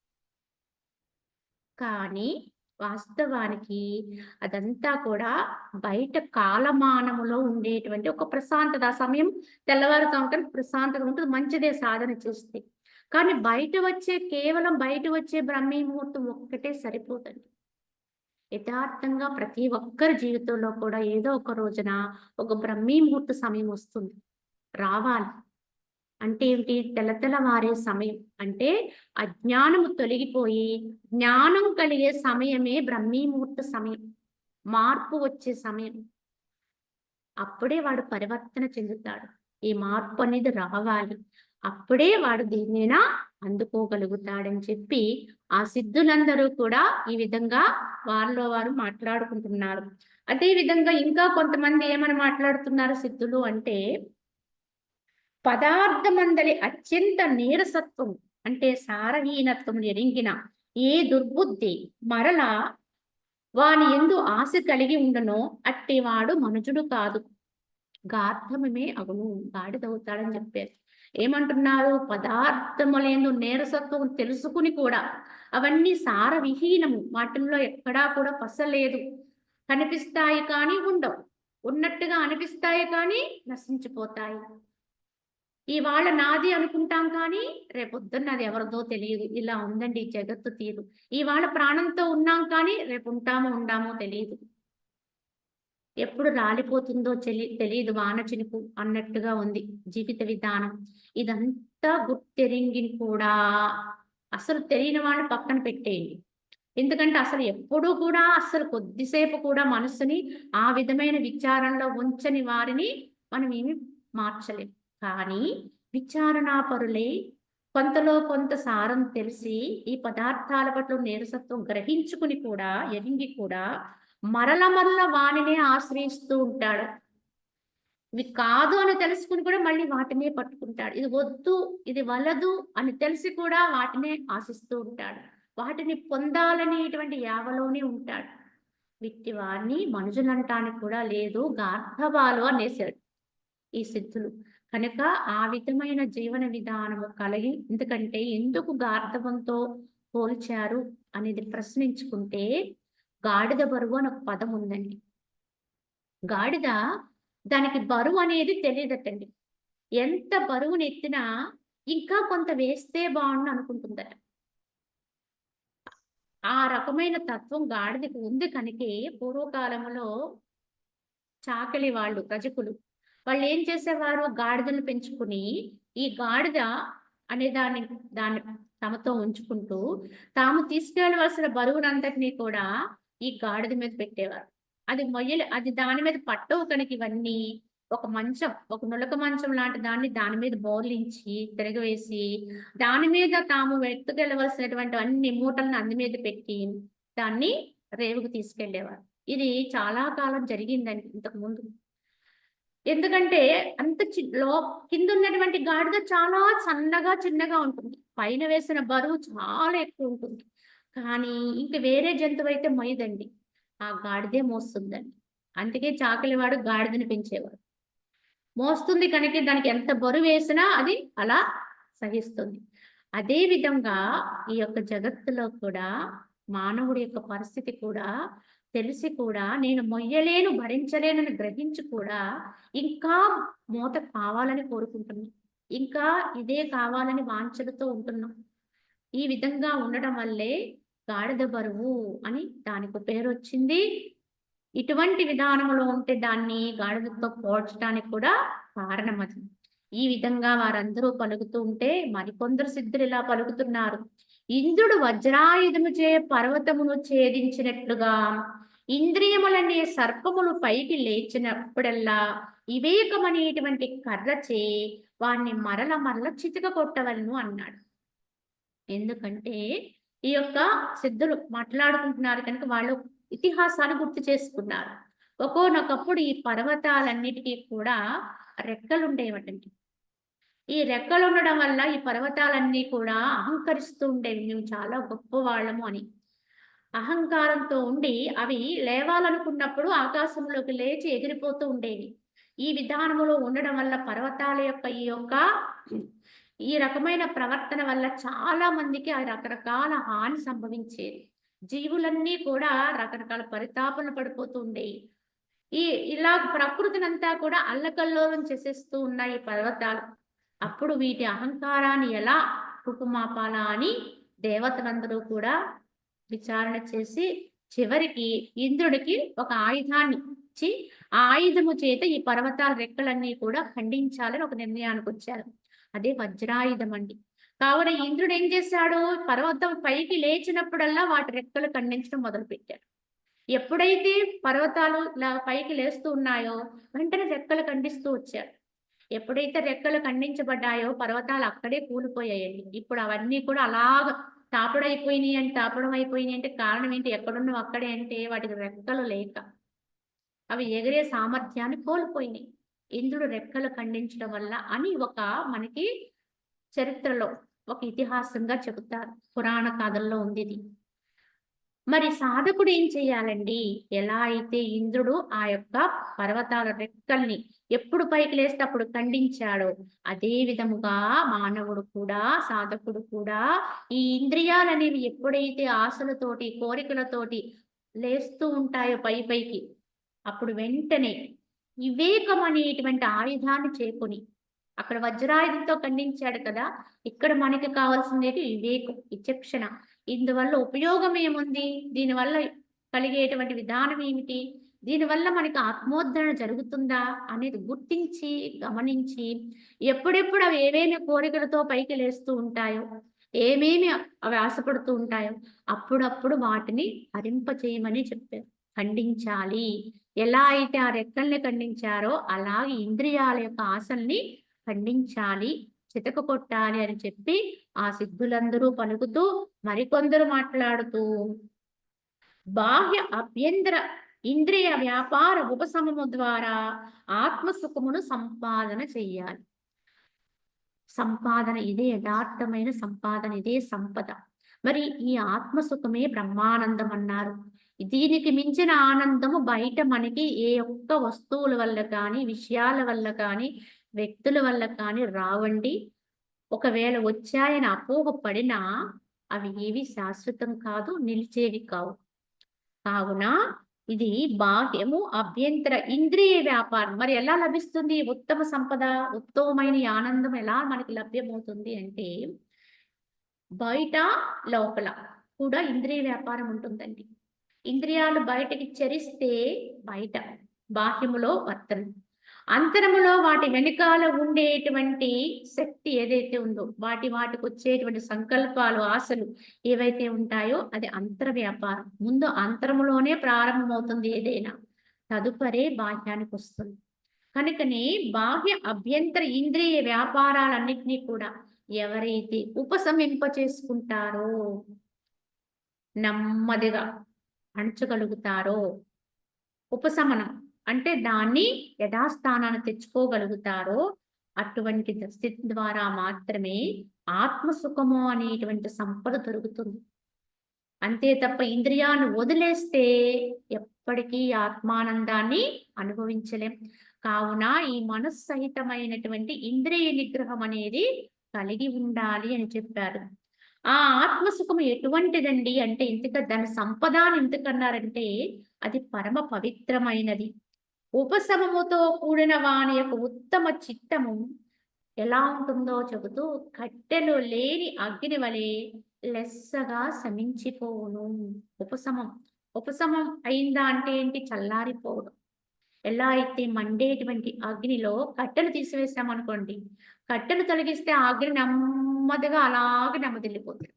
కానీ వాస్తవానికి అదంతా కూడా బయట కాలమానములో ఉండేటువంటి ఒక ప్రశాంతత. ఆ సమయం తెల్లవారుజామున ప్రశాంతత ఉంటుంది, మంచిదే సాధన చేస్తే. కానీ కేవలం బయట వచ్చే బ్రహ్మీ ముహూర్తం ఒక్కటే సరిపోతుంది. యథార్థంగా ప్రతి ఒక్కరి జీవితంలో కూడా ఏదో ఒక రోజున ఒక బ్రహ్మీ ముహూర్త సమయం వస్తుంది, రావాలి. అంటే ఏమిటి? తెల్లవారే సమయం అంటే అజ్ఞానము తొలగిపోయి జ్ఞానం కలిగే సమయమే బ్రహ్మీ ముహూర్త సమయం, మార్పు వచ్చే సమయం. అప్పుడే వాడు పరివర్తన చెందుతాడు. ఈ మార్పు అనేది రావాలి, అప్పుడే వాడు దేన్నైనా అందుకోగలుగుతాడని చెప్పి ఆ సిద్ధులందరూ కూడా ఈ విధంగా వారిలో వారు మాట్లాడుకుంటున్నారు. అదే విధంగా ఇంకా కొంతమంది ఏమని మాట్లాడుతున్నారు సిద్ధులు అంటే, పదార్థమందలి అత్యంత నీరసత్వం అంటే సారహీనత్వం ఎరింగిన ఏ దుర్బుద్ధి మరల వాని ఎందు ఆశ కలిగి ఉండనో అట్టివాడు మనుజుడు కాదు, గార్ధమే అగును, గాడిదవుతాడని చెప్పారు. ఏమంటున్నారు? పదార్థములందు నీరసత్వం తెలుసుకుని కూడా అవన్నీ సారవిహీనము, వాటిల్లో ఎక్కడా కూడా పసలేదు, కనిపిస్తాయి కానీ ఉండవు, ఉన్నట్టుగా అనిపిస్తాయి కానీ నశించిపోతాయి. ఇవాళ నాది అనుకుంటాం కానీ రేపొద్దున్న అది ఎవరిదో తెలియదు. ఇలా ఉందండి జగత్తు తీరు. ఇవాళ ప్రాణంతో ఉన్నాం కానీ రేపు ఉంటామో ఉండామో తెలియదు. ఎప్పుడు రాలిపోతుందో తెలియదు వాన చినుకు అన్నట్టుగా ఉంది జీవిత విధానం. ఇదంతా గుర్తెరింగి కూడా అసలు తెలియని వాళ్ళు పక్కన పెట్టేయండి. ఎందుకంటే అసలు ఎప్పుడూ కూడా అసలు కొద్దిసేపు కూడా మనస్సుని ఆ విధమైన విచారణలో ఉంచని వారిని మనం ఏమి మార్చలేం. కానీ విచారణాపరులే కొంతలో కొంత సారం తెలిసి ఈ పదార్థాల పట్ల నీరసత్వం గ్రహించుకుని కూడా ఎరింగి కూడా మరల వానినే ఆశ్రయిస్తూ ఉంటాడు. ఇవి కాదు అని తెలుసుకుని కూడా మళ్ళీ వాటినే పట్టుకుంటాడు. ఇది వద్దు, ఇది వలదు అని తెలిసి కూడా వాటినే ఆశిస్తూ ఉంటాడు. వాటిని పొందాలనేటువంటి యావలోనే ఉంటాడు. విట్టి వారిని మనుషులంటానికి కూడా లేదు, గార్ధవాలు అనేసాడు ఈ సిద్ధులు. కనుక ఆ విధమైన జీవన విధానము కలిగి, ఎందుకంటే ఎందుకు గార్ధవంతో పోల్చారు అనేది ప్రశ్నించుకుంటే, గాడిద బరువు అని ఒక పదం ఉందండి. గాడిద దానికి బరువు అనేది తెలియదటండి. ఎంత బరువుని ఎత్తినా ఇంకా కొంత వేస్తే బాగుండు అనుకుంటుందట. ఆ రకమైన తత్వం గాడిదకి ఉంది కనుకే పూర్వకాలంలో చాకలి వాళ్ళు రజకులు వాళ్ళు ఏం చేసేవారు? గాడిదను పెంచుకుని ఈ గాడిద అనే దాన్ని తమతో ఉంచుకుంటూ తాము తీసుకెళ్ళవలసిన బరువునంతటినీ కూడా ఈ గాడిద మీద పెట్టేవారు. అది దాని మీద పట్టవు కనుక ఇవన్నీ ఒక మంచం, ఒక నులక మంచం లాంటి దాన్ని దాని మీద బోర్లించి తిరగవేసి దాని మీద తాము ఎత్తుకెళ్ళవలసినటువంటి అన్ని మూటలను అందు మీద పెట్టి దాన్ని రేవుకు తీసుకెళ్లేవారు. ఇది చాలా కాలం జరిగిందండి ఇంతకు ముందు. ఎందుకంటే అంత కింద ఉన్నటువంటి గాడిద చాలా సన్నగా చిన్నగా ఉంటుంది. పైన వేసిన బరువు చాలా ఎక్కువ ఉంటుంది. కానీ ఇంక వేరే జంతువు అయితే మొయ్యదండి. ఆ గాడిదే మోస్తుందండి. అందుకే చాకలివాడు గాడిదని పెంచేవాడు. మోస్తుంది కనుక దానికి ఎంత బరువేసినా అది అలా సహిస్తుంది. అదే విధంగా ఈ యొక్క జగత్తులో కూడా మానవుడి యొక్క పరిస్థితి కూడా తెలిసి కూడా నేను మొయ్యలేను, భరించలేనని గ్రహించి కూడా ఇంకా మోత కావాలని కోరుకుంటున్నాం. ఇంకా ఇదే కావాలని వాంఛలతో ఉంటున్నాం. ఈ విధంగా ఉండడం వల్లే గాడిద బరువు అని దానికి పేరొచ్చింది. ఇటువంటి విధానంలో ఉంటే దాన్ని గాడిదతో పోల్చడానికి కూడా కారణం అది. ఈ విధంగా వారందరూ పలుకుతూ ఉంటే మరికొందరు సిద్ధులు ఇలా పలుకుతున్నారు. ఇంద్రుడు వజ్రాయుధముచే పర్వతమును ఛేదించినట్లుగా ఇంద్రియములనే సర్పములు పైకి లేచినప్పుడల్లా వివేకమనేటువంటి కర్రచే వాణ్ణి మరల మరల చితక కొట్టవలను అన్నాడు. ఎందుకంటే ఈ యొక్క సిద్ధులు మాట్లాడుకుంటున్నారు కనుక వాళ్ళు ఇతిహాసాన్ని గుర్తు చేసుకున్నారు. ఒకానొకప్పుడు ఈ పర్వతాలన్నిటికీ కూడా రెక్కలుండేవటండి. ఈ రెక్కలుండడం వల్ల ఈ పర్వతాలన్నీ కూడా అహంకరిస్తూ ఉండేవి. మేము చాలా గొప్పవాళ్ళము అని. అహంకారంతో ఉండి అవి లేవాలనుకున్నప్పుడు ఆకాశంలోకి లేచి ఎగిరిపోతూ ఉండేవి. ఈ విధానములో ఉండడం వల్ల పర్వతాల యొక్క ఈ రకమైన ప్రవర్తన వల్ల చాలా మందికి ఆ రకరకాల హాని సంభవించేది. జీవులన్నీ కూడా రకరకాల పరితాపనలు పడిపోతూ ఉండేవి. ఇలా ప్రకృతినంతా కూడా అల్లకల్లోలం చేసేస్తూ ఉన్నాయి ఈ పర్వతాలు. అప్పుడు వీటి అహంకారాన్ని ఎలా రూపుమాపాలా అని దేవతలందరూ కూడా విచారణ చేసి చివరికి ఇంద్రుడికి ఒక ఆయుధాన్ని ఇచ్చి ఆ ఆయుధము చేత ఈ పర్వతాల రెక్కలన్నీ కూడా ఖండించాలని ఒక నిర్ణయానికి వచ్చారు. అదే వజ్రాయుధం అండి. కావున ఇంద్రుడు ఏం చేశాడు? పర్వతం పైకి లేచినప్పుడల్లా వాటి రెక్కలు ఖండించడం మొదలుపెట్టాడు. ఎప్పుడైతే పర్వతాలు ఇలా పైకి లేస్తూ ఉన్నాయో వెంటనే రెక్కలు ఖండిస్తూ వచ్చారు. ఎప్పుడైతే రెక్కలు ఖండించబడ్డాయో పర్వతాలు అక్కడే కూలిపోయాయండి. ఇప్పుడు అవన్నీ కూడా అలాగ తాపడం అయిపోయినాయి అంటే కారణం ఏంటి? ఎక్కడున్నవి అక్కడే అంటే వాటికి రెక్కలు లేక అవి ఎగిరే సామర్థ్యాన్ని కోల్పోయినాయి. ఇంద్రుడు రెక్కలు ఖండించడం వల్ల అని మనకి చరిత్రలో ఒక ఇతిహాసంగా చెబుతారు. పురాణ కథల్లో ఉంది ఇది. మరి సాధకుడు ఏం చేయాలండి? ఎలా అయితే ఇంద్రుడు ఆ యొక్క పర్వతాల రెక్కల్ని ఎప్పుడు పైకి లేస్తే అప్పుడు ఖండించాడో అదే విధముగా మానవుడు కూడా, సాధకుడు కూడా ఈ ఇంద్రియాలనేవి ఎప్పుడైతే ఆశలతోటి, కోరికలతోటి లేస్తూ ఉంటాయో పైకి అప్పుడు వెంటనే వివేకం అనేటువంటి ఆయుధాన్ని చేకొని అక్కడ వజ్రాయుధంతో ఖండించాడు కదా, ఇక్కడ మనకి కావాల్సింది వివేకం, విచక్షణ. ఇందువల్ల ఉపయోగం ఏముంది? దీనివల్ల కలిగేటువంటి విధానం ఏమిటి? దీనివల్ల మనకి ఆత్మోద్ధరణ జరుగుతుందా అనేది గుర్తించి, గమనించి ఎప్పుడెప్పుడు అవి ఏమేమి కోరికలతో పైకి లేస్తూ ఉంటాయో, ఏమేమి అవి ఆశపడుతూ ఉంటాయో అప్పుడప్పుడు వాటిని హరింపచేయమని చెప్పారు. ఖండించాలి. ఎలా అయితే ఆ రెక్కల్ని ఖండించారో అలాగే ఇంద్రియాల యొక్క ఆశల్ని ఖండించాలి, చితక కొట్టాలి అని చెప్పి ఆ సిద్ధులందరూ పలుకుతూ మరికొందరు మాట్లాడుతూ బాహ్య అభ్యంతర ఇంద్రియ వ్యాపార ఉపశమము ద్వారా ఆత్మసుఖమును సంపాదన చెయ్యాలి. సంపాదన ఇదే యథార్థమైన సంపాదన, ఇదే సంపద. మరి ఈ ఆత్మసుఖమే బ్రహ్మానందం అన్నారు. దీనికి మించిన ఆనందము బయట మనకి ఏ ఒక్క వస్తువుల వల్ల కానీ, విషయాల వల్ల కానీ, వ్యక్తుల వల్ల కానీ రావండి. ఒకవేళ వచ్చాయని అపోహ పడినా అవి ఏవి శాశ్వతం కాదు, నిలిచేవి కావు. కావున ఇది బాహ్యము అభ్యంతర ఇంద్రియ వ్యాపారం. మరి ఎలా లభిస్తుంది ఉత్తమ సంపద, ఉత్తమమైన ఆనందం ఎలా మనకి లభ్యమవుతుంది అంటే బయట లోపల కూడా ఇంద్రియ వ్యాపారం ఉంటుందండి. ఇంద్రియాలు బయటకి చరిస్తే బయట బాహ్యములో వర్తన, అంతరములో వాటి వెనుకాల ఉండేటువంటి శక్తి ఏదైతే ఉందో వాటికి వచ్చేటువంటి సంకల్పాలు, ఆశలు ఏవైతే ఉంటాయో అది అంతర వ్యాపారం. ముందు అంతరములోనే ప్రారంభమవుతుంది ఏదైనా, తదుపరే బాహ్యానికి వస్తుంది. కనుకనే బాహ్య అభ్యంతర ఇంద్రియ వ్యాపారాలన్నింటినీ కూడా ఎవరైతే ఉపశమింప చేసుకుంటారో, నెమ్మదిగా అణచగలుగుతారో, ఉపశమనం అంటే దాన్ని యథాస్థానాన్ని తెచ్చుకోగలుగుతారో, అటువంటి స్థితి ద్వారా మాత్రమే ఆత్మసుఖము అనేటువంటి సంపద దొరుకుతుంది. అంతే తప్ప ఇంద్రియాన్ని వదిలేస్తే ఎప్పటికీ ఆత్మానందాన్ని అనుభవించలేం. కావున ఈ మనస్సహితమైనటువంటి ఇంద్రియ నిగ్రహం అనేది కలిగి ఉండాలి అని చెప్పారు. ఆ ఆత్మసుఖం ఎటువంటిదండి అంటే, దాని సంపద అని ఎందుకన్నారంటే, అది పరమ పవిత్రమైనది. ఉపశమముతో కూడిన వాని యొక్క ఉత్తమ చిత్తము ఎలా ఉంటుందో చెబుతూ, కట్టెలు లేని అగ్ని వలె లెస్సగా శమించిపోవును. ఉపశమం అయిందా అంటే ఏంటి? చల్లారిపోవడం. ఎలా అయితే మండేటువంటి అగ్నిలో కట్టెలు తీసివేసామనుకోండి, కట్టెలు తొలగిస్తే ఆ అగ్ని నెమ్మదిగా అలాగే నెమ్మదిల్లిపోతుంది.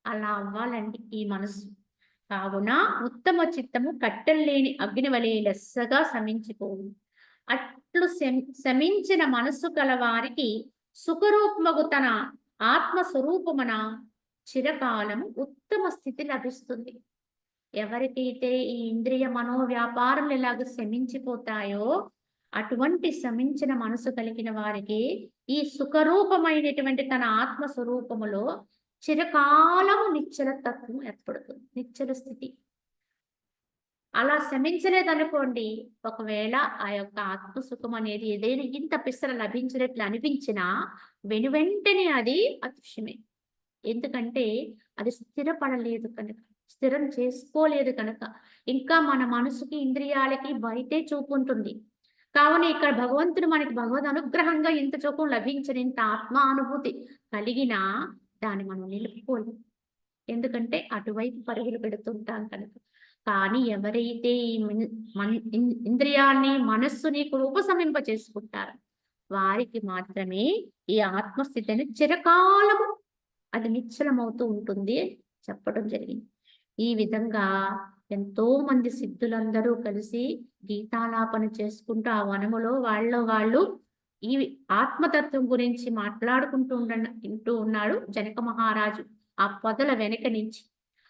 అలా అవ్వాలండి ఈ మనస్సు. కావున ఉత్తమ చిత్తము కట్టెలు లేని అగ్ని వలె లెస్సగా శమించిపోవు. అట్లు శమించిన మనస్సు కలవారికి సుఖరూపమగు తన ఆత్మస్వరూపమున చిరకాలము ఉత్తమ స్థితి లభిస్తుంది. ఎవరికైతే ఈ ఇంద్రియ మనోవ్యాపారములు ఇలాగ శమించిపోతాయో, అటువంటి శమించిన మనసు కలిగిన వారికి ఈ సుఖరూపమైనటువంటి తన ఆత్మస్వరూపములో చిరకాలము నిశ్చల తత్వం ఏర్పడుతుంది, నిశ్చల స్థితి. అలా శమించలేదనుకోండి, ఒకవేళ ఆ యొక్క ఆత్మసుఖం అనేది ఏదైనా ఇంత పిసర లభించినట్లు అనిపించినా వెనువెంటనే అది అదృశ్యమే. ఎందుకంటే అది స్థిరపడలేదు కనుక, స్థిరం చేసుకోలేదు కనుక. ఇంకా మన మనసుకి ఇంద్రియాలకి బయటే చూపు ఉంటుంది. కావున ఇక్కడ భగవంతుడు మనకి భగవద్ అనుగ్రహంగా ఇంత సుఖం లభించిన, ఇంత ఆత్మానుభూతి కలిగినా దాన్ని మనం నిలుపుకోలేం. ఎందుకంటే అటువైపు పరుగులు పెడుతుంటాం కనుక. కానీ ఎవరైతే ఈ ఇంద్రియాన్ని మనస్సుని ఉపశమింప చేసుకుంటారో వారికి మాత్రమే ఈ ఆత్మస్థితిని చిరకాలము అది నిశ్చలమవుతూ ఉంటుంది చెప్పడం జరిగింది. ఈ విధంగా ఎంతో మంది సిద్ధులందరూ కలిసి గీతాలాపన చేసుకుంటూ ఆ వనములో వాళ్ళు ఈ ఆత్మతత్వం గురించి మాట్లాడుకుంటూ వింటూ ఉన్నాడు జనక మహారాజు ఆ పొదల వెనక నుంచి.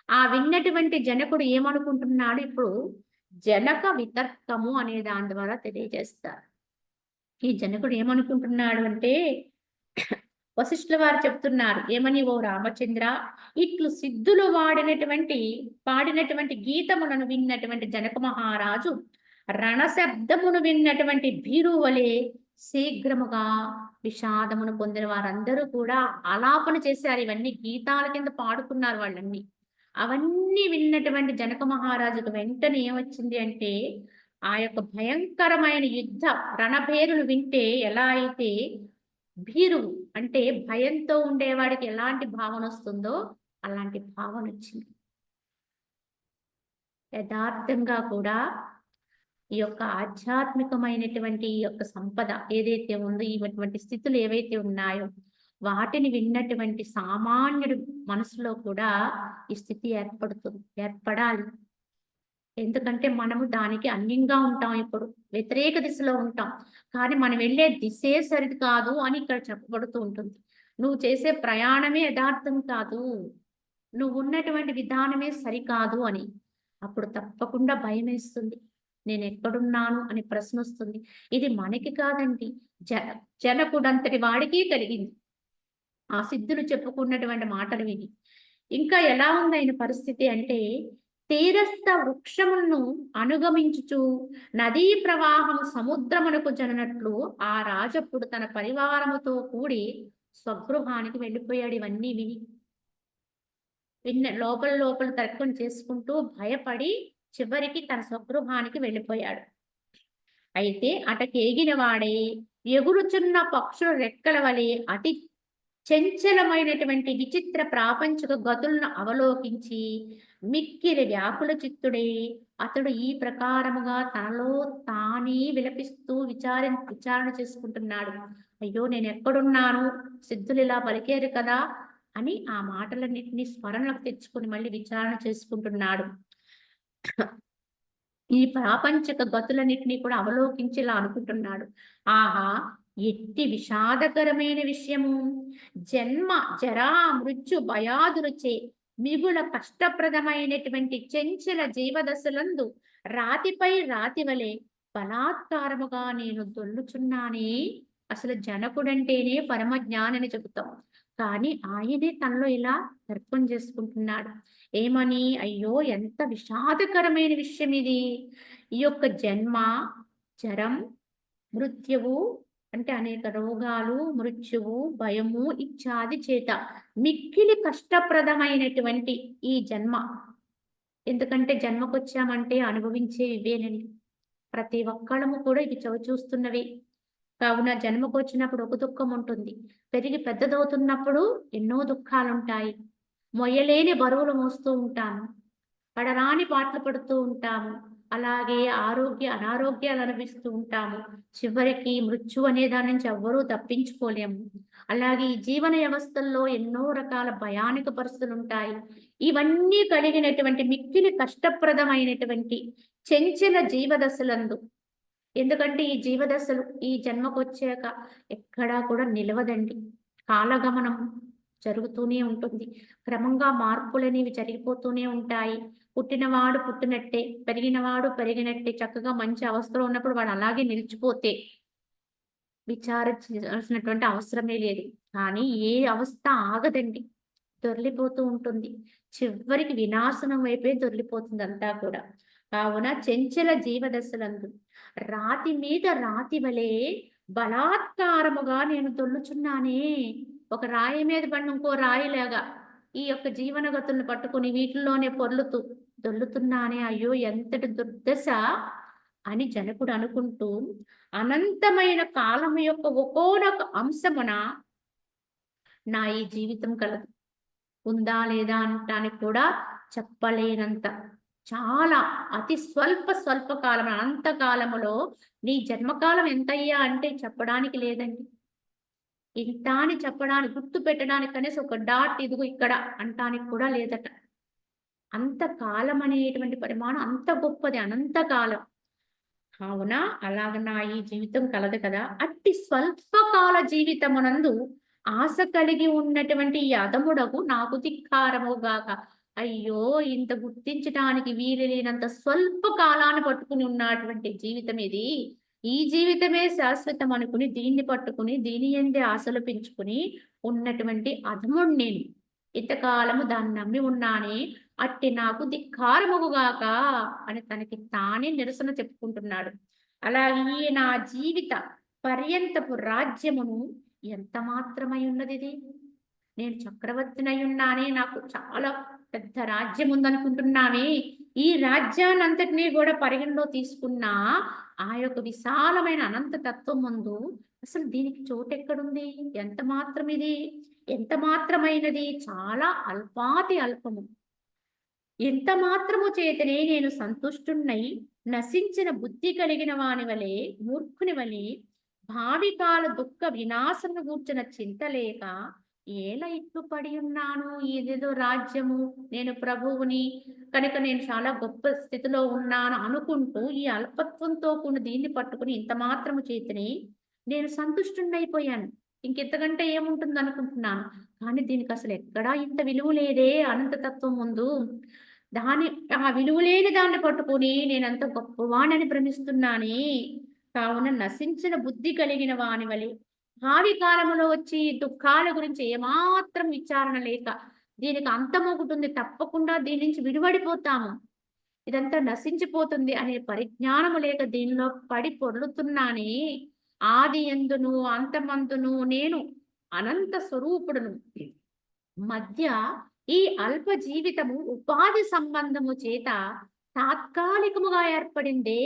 ఆ విన్నటువంటి జనకుడు ఏమనుకుంటున్నాడు? ఇప్పుడు జనక వితర్కము అనే దాని ద్వారా తెలియజేస్తారు. ఈ జనకుడు ఏమనుకుంటున్నాడు అంటే, వశిష్ఠుల వారు చెప్తున్నారు ఏమని, ఓ రామచంద్ర, ఇట్లు సిద్ధులు పాడినటువంటి గీతములను విన్నటువంటి జనక మహారాజు రణశబ్దమును విన్నటువంటి భీరువలే శీఘ్రముగా విషాదమును పొందిన వారందరూ కూడా ఆలాపన చేశారు. ఇవన్నీ గీతాల కింద పాడుకున్నారు వాళ్ళన్నీ. అవన్నీ విన్నటువంటి జనక మహారాజుకు వెంటనే ఏమొచ్చింది అంటే, ఆ యొక్క భయంకరమైన యుద్ధ రణభేరులు వింటే ఎలా అయితే భీరువు అంటే భయంతో ఉండేవాడికి ఎలాంటి భావన వస్తుందో అలాంటి భావన వచ్చింది. యథార్థంగా కూడా ఈ యొక్క ఆధ్యాత్మికమైనటువంటి ఈ యొక్క సంపద ఏదైతే ఉందో, ఇటువంటి స్థితులు ఏవైతే ఉన్నాయో వాటిని విన్నటువంటి సామాన్యుడి మనసులో కూడా ఈ స్థితి ఏర్పడాలి. ఎందుకంటే మనము దానికి అన్యంగా ఉంటాం, ఇప్పుడు వ్యతిరేక దిశలో ఉంటాం. కానీ మనం వెళ్ళే దిశే సరిది కాదు అని ఇక్కడ చెప్పబడుతూ ఉంటుంది. నువ్వు చేసే ప్రయాణమే యథార్థం కాదు, నువ్వు ఉన్నటువంటి విధానమే సరికాదు అని. అప్పుడు తప్పకుండా భయం వేస్తుంది, నేను ఎక్కడున్నాను అని ప్రశ్న వస్తుంది. ఇది మనకి కాదండి, జనకుడంతటి వాడికి కలిగింది ఆ సిద్ధులు చెప్పుకున్నటువంటి మాటలు విని. ఇంకా ఎలా ఉంది ఆయన పరిస్థితి అంటే, తీరస్థ వృక్షములను అనుగమించుచు నదీ ప్రవాహం సముద్రమునకు జననట్లు ఆ రాజప్పుడు తన పరివారముతో కూడి స్వగృహానికి వెళ్ళిపోయాడు. ఇవన్నీ లోపల తర్కం చేసుకుంటూ భయపడి చివరికి తన స్వగృహానికి వెళ్ళిపోయాడు. అయితే అటకేగిన వాడే ఎగురుచున్న పక్షుల రెక్కల వలె అతి చంచలమైనటువంటి విచిత్ర ప్రాపంచిక గతులను అవలోకించి మిక్కిలి వ్యాకుల చిత్తుడే అతడు ఈ ప్రకారముగా తనలో తానే విలపిస్తూ విచారణ చేసుకుంటున్నాడు. అయ్యో, నేను ఎక్కడున్నాను, సిద్ధులు ఇలా పలికారు కదా అని ఆ మాటలన్నింటినీ స్మరణకు తెచ్చుకొని మళ్ళీ విచారణ చేసుకుంటున్నాడు. ఈ ప్రాపంచిక గతులన్నిటినీ కూడా అవలోకించేలా అనుకుంటున్నాడు. ఆహా! ఎట్టి విషాదకరమైన విషయము! జన్మ, జరా, మృత్యు భయాదులచే మిగుల కష్టప్రదమైనటువంటి చెంచల జీవదశలందు రాతిపై రాతి వలె బలాత్కారముగా నేను దొల్లుచున్నానే. అసలు జనకుడంటేనే పరమజ్ఞానని చెబుతాం. కానీ ఆయనే తనలో ఇలా తర్కం చేసుకుంటున్నాడు. ఏమని? అయ్యో! ఎంత విషాదకరమైన విషయం ఇది. ఈ యొక్క జన్మ, జరం, మృత్యువు అంటే అనేక రోగాలు, మృత్యువు, భయము ఇత్యాది చేత మిక్కిలి కష్టప్రదమైనటువంటి ఈ జన్మ. ఎందుకంటే జన్మకొచ్చామంటే అనుభవించే ఇవేనని. ప్రతి ఒక్కళ్ళము కూడా ఇవి చవిచూస్తున్నవే. కావున జన్మకొచ్చినప్పుడు ఒక దుఃఖం ఉంటుంది. పెరిగి పెద్దదవుతున్నప్పుడు ఎన్నో దుఃఖాలుంటాయి. మొయ్యలేని బరువులు మోస్తూ ఉంటాము. పడరాని పాటలు పడుతూ ఉంటాము. అలాగే అనారోగ్యాలు అనుభవిస్తూ ఉంటాము. చివరికి మృత్యు అనే దాని నుంచి ఎవ్వరూ తప్పించుకోలేము. అలాగే ఈ జీవన వ్యవస్థల్లో ఎన్నో రకాల భయానక పరిస్థితులుంటాయి. ఇవన్నీ కలిగినటువంటి మిక్కిలి కష్టప్రదమైనటువంటి చెంచల జీవదశలందు. ఎందుకంటే ఈ జీవదశలు ఈ జన్మకొచ్చాక ఎక్కడా కూడా నిలవదండి. కాలగమనం జరుగుతూనే ఉంటుంది. క్రమంగా మార్పులనేవి జరిగిపోతూనే ఉంటాయి. పుట్టినవాడు పుట్టినట్టే, పెరిగినవాడు పెరిగినట్టే, చక్కగా మంచి అవస్థలో ఉన్నప్పుడు వాడు అలాగే నిలిచిపోతే విచారించాల్సినటువంటి అవసరమే లేదు. కానీ ఏ అవస్థ ఆగదండి. దొర్లిపోతూ ఉంటుంది. చివరికి వినాశనం వైపే దొర్లిపోతుంది అంతా కూడా. కావున చెంచల జీవదశలందు రాతి మీద రాతి వలె బలాత్కారముగా నేను దొల్లుచున్నానే. ఒక రాయి మీద పడిన ఇంకో రాయిలాగా ఈ యొక్క జీవనగతులను పట్టుకుని వీటిల్లోనే దొల్లుతున్నానే. అయ్యో! ఎంతటి దుర్దశ అని జనకుడు అనుకుంటూ అనంతమైన కాలం యొక్క ఒకోనొక అంశమున నా ఈ జీవితం కలదు. ఉందా లేదా అనటానికి కూడా చెప్పలేనంత చాలా అతి స్వల్ప కాలం, అనంత కాలములో నీ జన్మకాలం ఎంతయ్యా అంటే చెప్పడానికి లేదండి. ఇంత అని చెప్పడానికి, గుర్తు పెట్టడానికి కనీసం ఒక డాట్ ఇదిగో ఇక్కడ అంటానికి కూడా లేదట. అంత కాలం అనేటువంటి పరిమాణం అంత గొప్పది, అనంత కాలం. కావున అలాగ నా ఈ జీవితం కలదు కదా. అట్టి స్వల్పకాల జీవితమునందు ఆశ కలిగి ఉన్నటువంటి ఈ అధముడకు నాకు ధిక్కారముగాక. అయ్యో! ఇంత గుర్తించటానికి వీలు లేనంత స్వల్ప కాలాన్ని పట్టుకుని ఉన్నటువంటి జీవితం ఇది. ఈ జీవితమే శాశ్వతం అనుకుని దీన్ని పట్టుకుని దీని యందే ఆశలు పెంచుకుని ఉన్నటువంటి అధముడు నేను. ఇంతకాలము దాన్ని నమ్మి ఉన్నానే. అట్టి నాకు ధిక్కారమగుగాక అని తనకి తానే నిరసన చెప్పుకుంటున్నాడు. అలాగే ఈ నా జీవిత పర్యంతపు రాజ్యమును ఎంత మాత్రమై ఉన్నదిది. నేను చక్రవర్తినై ఉన్నానే, నాకు చాలా పెద్ద రాజ్యం ఉందనుకుంటున్నామే. ఈ రాజ్యాన్నంతటినీ కూడా పరిగణలో తీసుకున్నా ఆ యొక్క విశాలమైన అనంత తత్వం ముందు అసలు దీనికి చోటెక్కడుంది? ఎంత మాత్రం ఇది? ఎంత మాత్రమైనది? చాలా అల్పాతి అల్పము. ఎంత మాత్రము చేతనే నేను సంతుష్టున్నై నశించిన బుద్ధి కలిగిన వాని వలె, మూర్ఖుని వలె భావికాల దుఃఖ వినాశను గూర్చిన చింత లేక ఏల ఇట్లు పడి ఉన్నాను. ఇదేదో రాజ్యము, నేను ప్రభువుని కనుక నేను చాలా గొప్ప స్థితిలో ఉన్నాను అనుకుంటూ ఈ అల్పత్వంతో కూడిన దీన్ని పట్టుకుని ఇంత మాత్రము చేతనే నేను సంతుష్టున్నైపోయాను. ఇంకెంతకంటే ఏముంటుంది అనుకుంటున్నాను. కానీ దీనికి అసలు ఎక్కడా ఇంత విలువ లేదే అనంతతత్వం ముందు. ఆ విలువలేని దాన్ని పట్టుకొని నేనంత గొప్పవాణని భ్రమిస్తున్నానే. కావున నశించిన బుద్ధి కలిగిన వాని వలె భావి కాలంలో వచ్చి దుఃఖాల గురించి ఏమాత్రం విచారణ లేక దీనికి అంతం ఒకటుంది, తప్పకుండా దీని నుంచి విడివడిపోతాము, ఇదంతా నశించిపోతుంది అనే పరిజ్ఞానము లేక దీనిలో పడి పొర్లుతున్నానే. ఆది యందును అంతమందును నేను అనంత స్వరూపుడును. మధ్య ఈ అల్ప జీవితము ఉపాధి సంబంధము చేత తాత్కాలికముగా ఏర్పడిందే.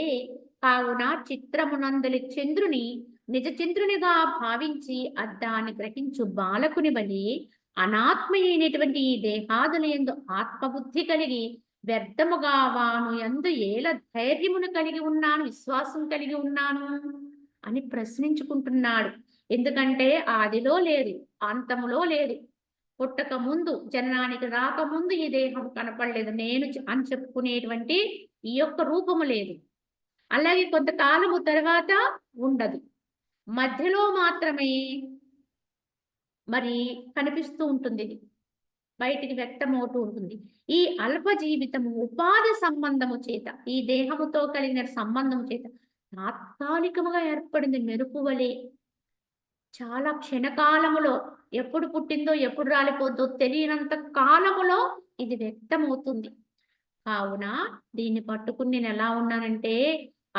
కావున చిత్రమునందలి చంద్రుని నిజ చంద్రునిగా భావించి అద్దాన్ని గ్రహించు బాలకుని బలి అనాత్మ అయినటువంటి ఈ దేహాదుల యందు ఆత్మబుద్ధి కలిగి వ్యర్థముగా వాను యందు ఏల ధైర్యమును కలిగి ఉన్నాను, విశ్వాసం కలిగి ఉన్నాను అని ప్రశ్నించుకుంటున్నాడు. ఎందుకంటే ఆదిలో లేదు, అంతములో లేదు. పుట్టక ముందు, జననానికి రాకముందు ఈ దేహం కనపడలేదు. నేను అని చెప్పుకునేటువంటి ఈ యొక్క రూపము లేదు. అలాగే కొంతకాలము తర్వాత ఉండదు. మధ్యలో మాత్రమే మరి కనిపిస్తూ ఉంటుంది ఇది. బయటికి వ్యక్తమవుతూ ఉంటుంది. ఈ అల్ప జీవితము ఉపాధి సంబంధము చేత, ఈ దేహముతో కలిగిన సంబంధము చేత తాత్కాలికముగా ఏర్పడింది మెరుపు వలె. చాలా క్షణకాలములో ఎప్పుడు పుట్టిందో ఎప్పుడు రాలిపోద్దో తెలియనంత కాలములో ఇది వ్యక్తమవుతుంది. కావున దీన్ని పట్టుకుని నేను ఎలా ఉన్నానంటే,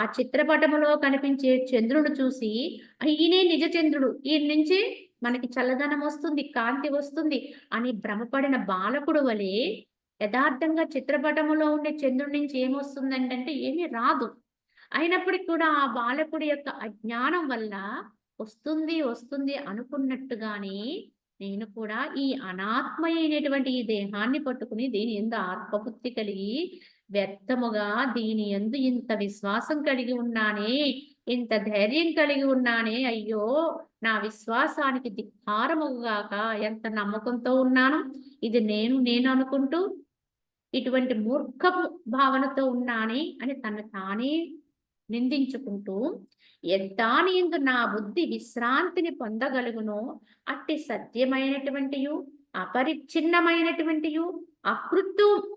ఆ చిత్రపటములో కనిపించే చంద్రుడు చూసి ఈయనే నిజ చంద్రుడు, ఈయన నుంచి మనకి చల్లదనం వస్తుంది, కాంతి వస్తుంది అని భ్రమపడిన బాలకుడు వలె యథార్థంగా చిత్రపటములో ఉండే చంద్రుడి నుంచి ఏమొస్తుందంటే ఏమీ రాదు. అయినప్పటికీ కూడా ఆ బాలకుడి యొక్క అజ్ఞానం వల్ల వస్తుంది వస్తుంది అనుకున్నట్టుగానే నేను కూడా ఈ అనాత్మయైనటువంటి ఈ దేహాన్ని పట్టుకుని దీని యందు ఆత్మబుద్ధి కలిగి వ్యర్థముగా దీని యందు ఇంత విశ్వాసం కలిగి ఉన్నానే, ఇంత ధైర్యం కలిగి ఉన్నానే, అయ్యో నా విశ్వాసానికి ధిక్కారముగాక, ఎంత నమ్మకంతో ఉన్నాను, ఇది నేను అనుకుంటూ ఇటువంటి మూర్ఖపు భావనతో ఉన్నానే అని తను తానే నిందించుకుంటూ, దాని యందు నా బుద్ధి విశ్రాంతిని పొందగలుగునో అట్టి సత్యమైనటువంటియు అపరిచ్ఛిన్నమైనటువంటియు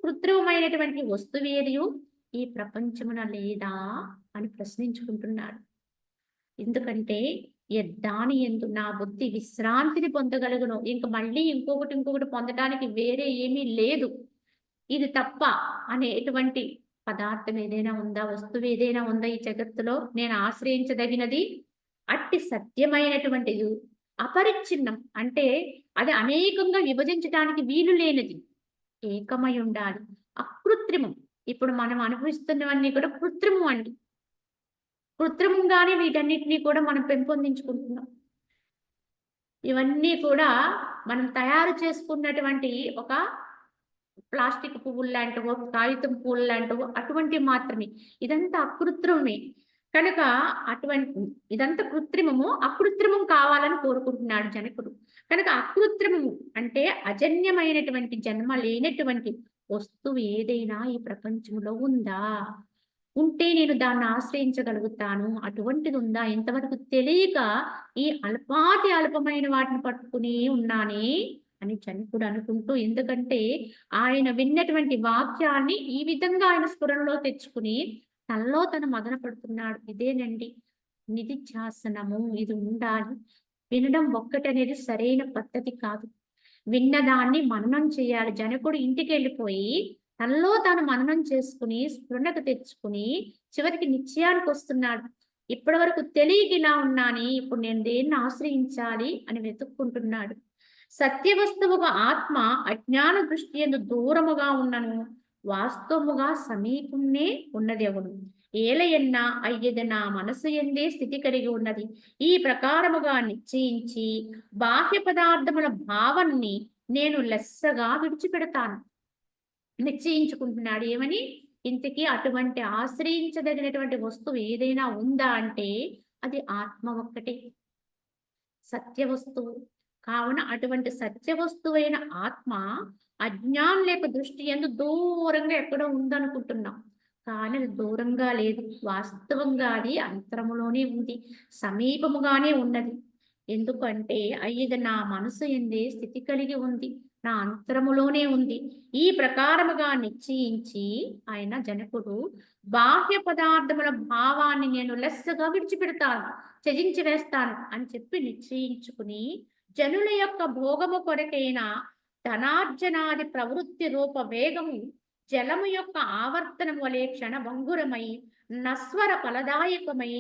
కృత్రిమమైనటువంటి వస్తువేదియు ఈ ప్రపంచమున లేదా అని ప్రశ్నించుకుంటున్నాడు. ఎందుకంటే దాని యందు నా బుద్ధి విశ్రాంతిని పొందగలుగును, ఇంక మళ్ళీ ఇంకొకటి పొందడానికి వేరే ఏమీ లేదు, ఇది తప్ప అనేటువంటి పదార్థం ఏదైనా ఉందా, వస్తువు ఏదైనా ఉందా ఈ జగత్తులో నేను ఆశ్రయించదగినది? అట్టి సత్యమైనటువంటిది అపరిచ్ఛిన్నం అంటే అది అనేకంగా విభజించడానికి వీలు లేనిది, ఏకమై ఉండాలి. అకృత్రిమం, ఇప్పుడు మనం అనుభవిస్తున్నవన్నీ కూడా కృత్రిమం అండి. కృత్రిమంగానే వీటన్నిటినీ కూడా మనం పెంపొందించుకుంటున్నాం. ఇవన్నీ కూడా మనం తయారు చేసుకున్నటువంటి ఒక ప్లాస్టిక్ పువ్వులు లాంటివో, కాగితం పూలు లాంటివో అటువంటివి మాత్రమే. ఇదంతా అకృత్రిమమే. కనుక ఇదంతా కృత్రిమము, అకృత్రిమం కావాలని కోరుకుంటున్నాడు జనకుడు. కనుక అకృత్రిమము అంటే అజన్యమైనటువంటి జన్మ లేనటువంటి వస్తువు ఏదైనా ఈ ప్రపంచంలో ఉందా? ఉంటే నేను దాన్ని ఆశ్రయించగలుగుతాను. అటువంటిది ఉందా? ఇంతవరకు తెలియక ఈ అల్పాతి అల్పమైన వాటిని పట్టుకుని ఉన్నానే అని జనకుడు అనుకుంటూ, ఎందుకంటే ఆయన విన్నటువంటి వాక్యాన్ని ఈ విధంగా ఆయన స్ఫురణలో తెచ్చుకుని తనలో తను మదన పడుతున్నాడు. ఇదేనండి నిధిధ్యాసనము, ఇది ఉండాలి. వినడం ఒక్కటనేది సరైన పద్ధతి కాదు. విన్నదాన్ని మననం చేయాలి. జనకుడు ఇంటికి వెళ్ళిపోయి తనలో తాను మననం చేసుకుని స్ఫురణకు తెచ్చుకుని చివరికి నిశ్చయానికి వస్తున్నాడు. ఇప్పటి వరకు తెలియక ఇలా ఉన్నాని, ఇప్పుడు నేను దేన్ని ఆశ్రయించాలి అని వెతుక్కుంటున్నాడు. సత్యవస్తువుగా ఆత్మ అజ్ఞాన దృష్టి యందు దూరముగా ఉన్నను, వాస్తవముగా సమీపంనే ఉన్నది ఎవడు. ఏలయన్నా అయ్యది నా మనసు ఎందే స్థితి కలిగి ఉన్నది. ఈ ప్రకారముగా నిశ్చయించి బాహ్య పదార్థముల భావాన్ని నేను లెస్సగా విడిచిపెడతాను. నిశ్చయించుకుంటున్నాడు ఏమని? ఇంతకీ అటువంటి ఆశ్రయించదగినటువంటి వస్తువు ఏదైనా ఉందా అంటే అది ఆత్మ ఒక్కటే, సత్య వస్తువు. కావున అటువంటి సత్య వస్తువైన ఆత్మ అజ్ఞానం లేక దృష్టి యందు దూరంగా ఎక్కడో ఉందనుకుంటున్నాం. కానీ అది దూరంగా లేదు, వాస్తవంగా అది అంతరములోనే ఉంది, సమీపముగానే ఉన్నది. ఎందుకంటే అయ్యది నా మనసు ఎందే స్థితి కలిగి ఉంది, నా అంతరములోనే ఉంది. ఈ ప్రకారముగా నిశ్చయించి ఆయన జనకుడు బాహ్య పదార్థముల భావాన్ని నేను లెస్సగా విడిచిపెడతాను, త్యజించి వేస్తాను అని చెప్పి నిశ్చయించుకుని జనుల యొక్క భోగము కొరకైన ధనార్జనాది ప్రవృత్తి రూప వేగము జలము యొక్క ఆవర్తనం వలె క్షణభంగురమై నస్వర ఫలదాయకమై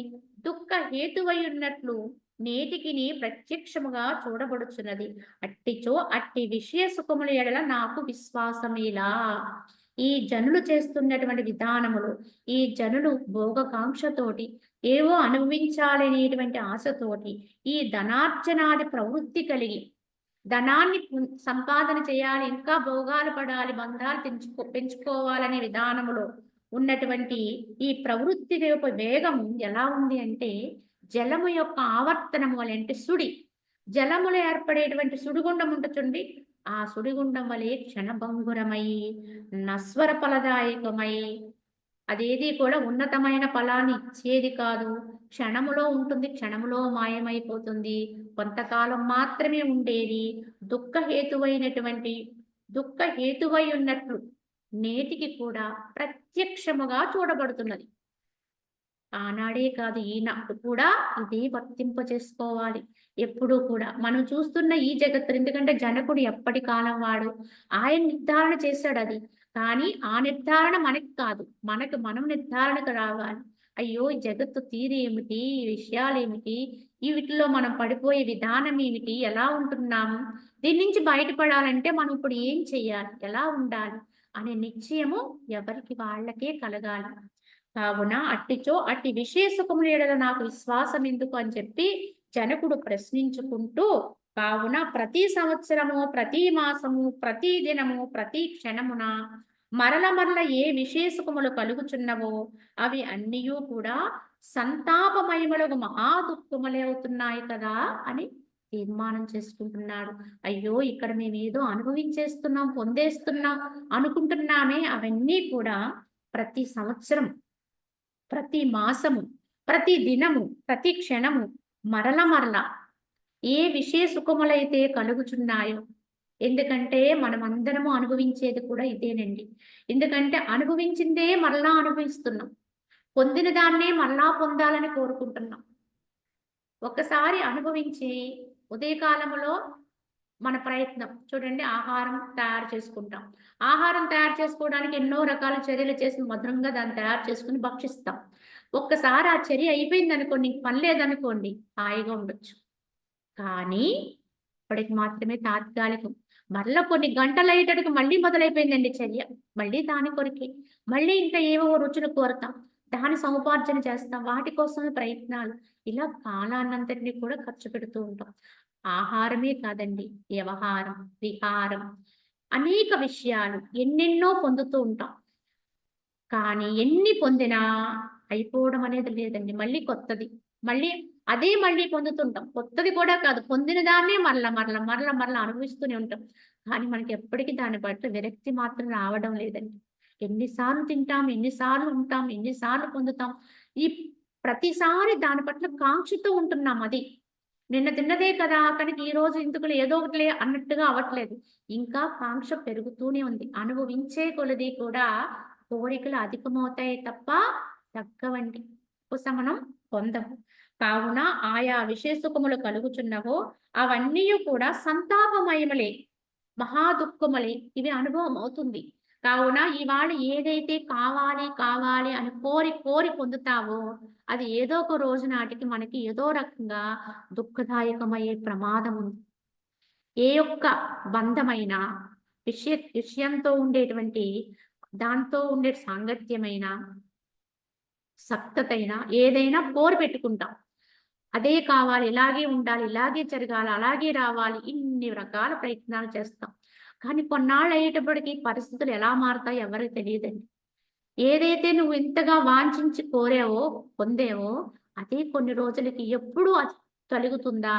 దుఃఖ హేతువై ఉన్నట్లు నేటికి ప్రత్యక్షముగా చూడబడుచున్నది. అట్టిచో అట్టి విషయ సుఖముల ఎడల నాకు విశ్వాసమేలా. ఈ జనులు చేస్తున్నటువంటి విధానములు, ఈ జనులు భోగకాంక్షతోటి ఏవో అనుభవించాలనేటువంటి ఆశతోటి ఈ ధనార్జనాది ప్రవృత్తి కలిగి ధనాన్ని సంపాదన చేయాలి, ఇంకా భోగాలు పడాలి, బంధాలు పెంచుకోవాలనే విధానములో ఉన్నటువంటి ఈ ప్రవృత్తి యొక్క వేగం ఎలా ఉంది అంటే జలము యొక్క ఆవర్తనము వలె, అంటే జలములో ఏర్పడేటువంటి సుడిగుండం ఉంటుందండి, ఆ సుడిగుండం వలె క్షణభంగురమై నస్వర ఫలదాయకమై అదేది కూడా ఉన్నతమైన ఫలాన్ని ఇచ్చేది కాదు. క్షణములో ఉంటుంది, క్షణములో మాయమైపోతుంది. కొంతకాలం మాత్రమే ఉండేది. దుఃఖహేతువైనటువంటి దుఃఖహేతువై ఉన్నట్లు నేటికి కూడా ప్రత్యక్షముగా చూడబడుతున్నది. ఆనాడే కాదు ఈనాడు కూడా ఇదే వర్తింపచేసుకోవాలి. ఎప్పుడూ కూడా మనం చూస్తున్న ఈ జగత్తు, ఎందుకంటే జనకుడు ఎప్పటి కాలం వాడు. ఆయన నిర్ధారణ చేశాడది. కానీ ఆ నిర్ధారణ మనకి కాదు. మనకు మనం నిర్ధారణకు రావాలి. అయ్యో! ఈ జగత్తు తీరేమిటి? ఈ విషయాలేమిటి? ఈ వీటిలో మనం పడిపోయే విధానం ఏమిటి? ఎలా ఉంటున్నాము? దీని నుంచి బయటపడాలంటే మనం ఇప్పుడు ఏం చేయాలి? ఎలా ఉండాలి? అనే నిశ్చయము ఎవరికి వాళ్ళకే కలగాలి. కావున అట్టిచో అట్టి విషయ సుఖముల యెడల నాకు విశ్వాసం ఎందుకు అని చెప్పి జనకుడు ప్రశ్నించుకుంటూ, కావున ప్రతి సంవత్సరము, ప్రతి మాసము, ప్రతి దినము, ప్రతి క్షణమున మరల మరల ఏ విషయ సుఖములు కలుగుచున్నవో అవి అన్నియూ కూడా సంతాపమయములకు మహా దుఃఖములే అవుతున్నాయి కదా అని తీర్మానం చేసుకుంటున్నాడు. అయ్యో! ఇక్కడ మేమేదో అనుభవించేస్తున్నాం, పొందేస్తున్నాం అనుకుంటున్నామే, అవన్నీ కూడా ప్రతి సంవత్సరం, ప్రతి మాసము, ప్రతి దినము, ప్రతి క్షణము మరల మరల ఏ విషయ సుఖములైతే కలుగుచున్నాయో, ఎందుకంటే మనమందరము అనుభవించేది కూడా ఇదేనండి. ఎందుకంటే అనుభవించిందే మరలా అనుభవిస్తున్నాం. పొందిన దాన్నే మరలా పొందాలని కోరుకుంటున్నాం. ఒక్కసారి అనుభవించి ఉదయకాలములో మన ప్రయత్నం చూడండి, ఆహారం తయారు చేసుకుంటాం. ఆహారం తయారు చేసుకోవడానికి ఎన్నో రకాల చర్యలు చేసి మధురంగా దాన్ని తయారు చేసుకొని భక్షిస్తాం. ఒక్కసారి ఆ చర్య అయిపోయిందనుకోండి, ఇంక పని లేదనుకోండి, హాయిగా ఉండొచ్చు. కానీ ఇప్పటికి మాత్రమే తాత్కాలికం. మరలా కొన్ని గంటలయ్యేటటికి మళ్ళీ మొదలైపోయిందండి చర్య. మళ్ళీ దాని కొరకే. మళ్ళీ ఇంకా ఏవో రుచులు కోరతాం. దాని సముపార్జన చేస్తాం. వాటి కోసమే ప్రయత్నాలు. ఇలా కాలాన్నంతటిని కూడా ఖర్చు పెడుతూ ఉంటాం. ఆహారమే కాదండి, వ్యవహారం, విహారం, అనేక విషయాలు ఎన్నెన్నో పొందుతూ ఉంటాం. కానీ ఎన్ని పొందినా అయిపోవడం అనేది లేదండి. మళ్ళీ కొత్తది. మళ్ళీ అదే మళ్ళీ పొందుతుంటాం. కొత్తది కూడా కాదు, పొందిన దాన్నే మరల అనుభవిస్తూనే ఉంటాం. కానీ మనకి ఎప్పటికి దాన్ని పట్ల విరక్తి మాత్రం రావడం లేదండి. ఎన్నిసార్లు తింటాం, ఎన్నిసార్లు ఉంటాం, ఎన్నిసార్లు పొందుతాం. ఈ ప్రతిసారి దాని పట్ల కాంక్షతో ఉంటున్నాం అది. నిన్న తిన్నదే కదా! కనుక ఈరోజు ఎందుకులే ఏదో ఒకటిలే అన్నట్టుగా అవ్వట్లేదు. ఇంకా కాంక్ష పెరుగుతూనే ఉంది. అనుభవించే కొలది కూడా కోరికలు అధికమవుతాయి తప్ప తగ్గవండి. ఉపశమనం పొందము. కావున ఆయా విషయ సుఖములు కలుగుచున్నవో అవన్నీయు కూడా సంతాపమయములే, మహా దుఃఖములే. ఇవి అనుభవం అవుతుంది. కావున ఇవాళ ఏదైతే కావాలి, కావాలి అని కోరి, కోరి పొందుతావో అది ఏదో ఒక రోజు నాటికి మనకి ఏదో రకంగా దుఃఖదాయకమయ్యే ప్రమాదం ఉంది. ఏ యొక్క బంధమైనా, విషయంతో ఉండేటువంటి దాంతో ఉండే సాంగత్యమైన, సఖ్తతైన ఏదైనా కోరి పెట్టుకుంటాం. అదే కావాలి, ఇలాగే ఉండాలి, ఇలాగే జరగాలి, అలాగే రావాలి, ఇన్ని రకాల ప్రయత్నాలు చేస్తాం. కానీ కొన్నాళ్ళు అయ్యేటప్పటికి పరిస్థితులు ఎలా మారతాయో ఎవరికీ తెలియదండి. ఏదైతే నువ్వు ఇంతగా వాంఛించి కోరావో, పొందావో అదే కొన్ని రోజులకి ఎప్పుడు అది తొలగుతుందా?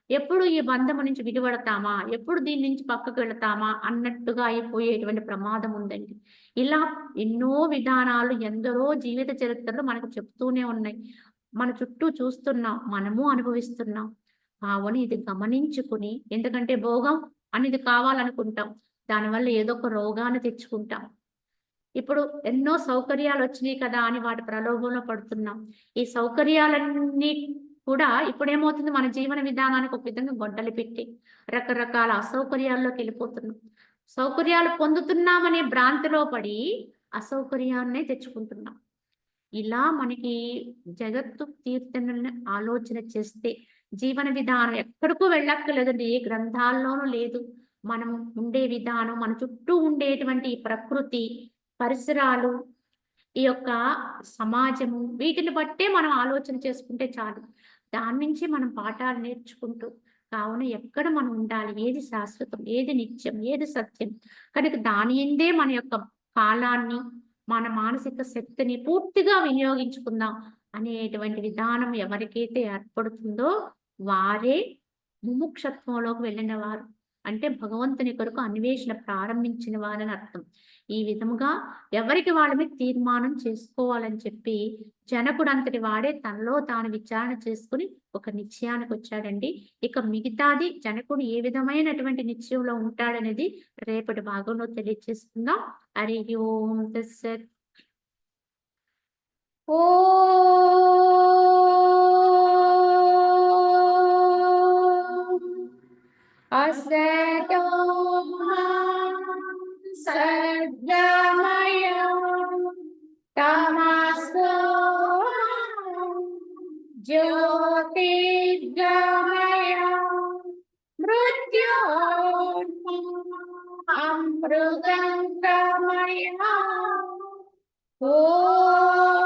ఎప్పుడు ఈ బంధము నుంచి విడిపడతామా? ఎప్పుడు దీని నుంచి పక్కకు వెళతామా? అన్నట్టుగా అయిపోయేటువంటి ప్రమాదం ఉందండి. ఇలా ఎన్నో విధానాలు ఎందరో జీవిత చరిత్రలు మనకు చెప్తూనే ఉన్నాయి. మన చుట్టూ చూస్తున్నాం. మనము అనుభవిస్తున్నాం. కావున ఇది గమనించుకుని, ఎందుకంటే భోగం అనేది కావాలనుకుంటాం. దానివల్ల ఏదో ఒక రోగాన్ని తెచ్చుకుంటాం. ఇప్పుడు ఎన్నో సౌకర్యాలొచ్చినియి కదా అని వాటి ప్రలోభంలో పడుతున్నాం. ఈ సౌకర్యాలన్నీ కూడా ఇప్పుడేమవుతుంది, మన జీవన విధానానికి ఒక విధంగా గొడ్డలి పెట్టి రకరకాల అసౌకర్యాల్లోకెళ్ళిపోతున్నాం. సౌకర్యాలు పొందుతున్నామనే భ్రాంతిలో పడి అసౌకర్యాన్నే తెచ్చుకుంటున్నాం. ఇలా మనకి జగత్తు తీర్థనని ఆలోచన చేస్తే జీవన విధానం ఎక్కడికో వెళ్ళక్కర్లేదండి. ఏ గ్రంథాల్లోనూ లేదు. మనం ఉండే విధానం, మన చుట్టూ ఉండేటువంటి ఈ ప్రకృతి, పరిసరాలు, ఈ యొక్క సమాజము, వీటిని బట్టే మనం ఆలోచన చేసుకుంటే చాలు. దాని నుంచి మనం పాఠాలు నేర్చుకుంటూ, కావున ఎక్కడ మనం ఉండాలి, ఏది శాశ్వతం, ఏది నిత్యం, ఏది సత్యం, కనుక దాని యందే మన యొక్క కాలాన్ని, మన మానసిక శక్తిని పూర్తిగా వినియోగించుకుందాం అనేటువంటి విధానం ఎవరికైతే ఏర్పడుతుందో వారే ముముక్షత్వంలోకి వెళ్ళిన వారు. అంటే భగవంతుని కొరకు అన్వేషణ ప్రారంభించిన వారని అర్థం. ఈ విధముగా ఎవరికి వాళ్ళమే తీర్మానం చేసుకోవాలని చెప్పి జనకుడు అంతటి వాడే తనలో తాను విచారణ చేసుకుని ఒక నిశ్చయానికి వచ్చాడండి. ఇక మిగతాది జనకుడు ఏ విధమైనటువంటి నిశ్చయంలో ఉంటాడనేది రేపటి భాగంలో తెలియజేసుకుందాం. హరి ఓం తస్సత్. असतो मा सद्गमय तमसो ज्योतिर्गमय मृत्योर्मा अमृतं गमय। ॐ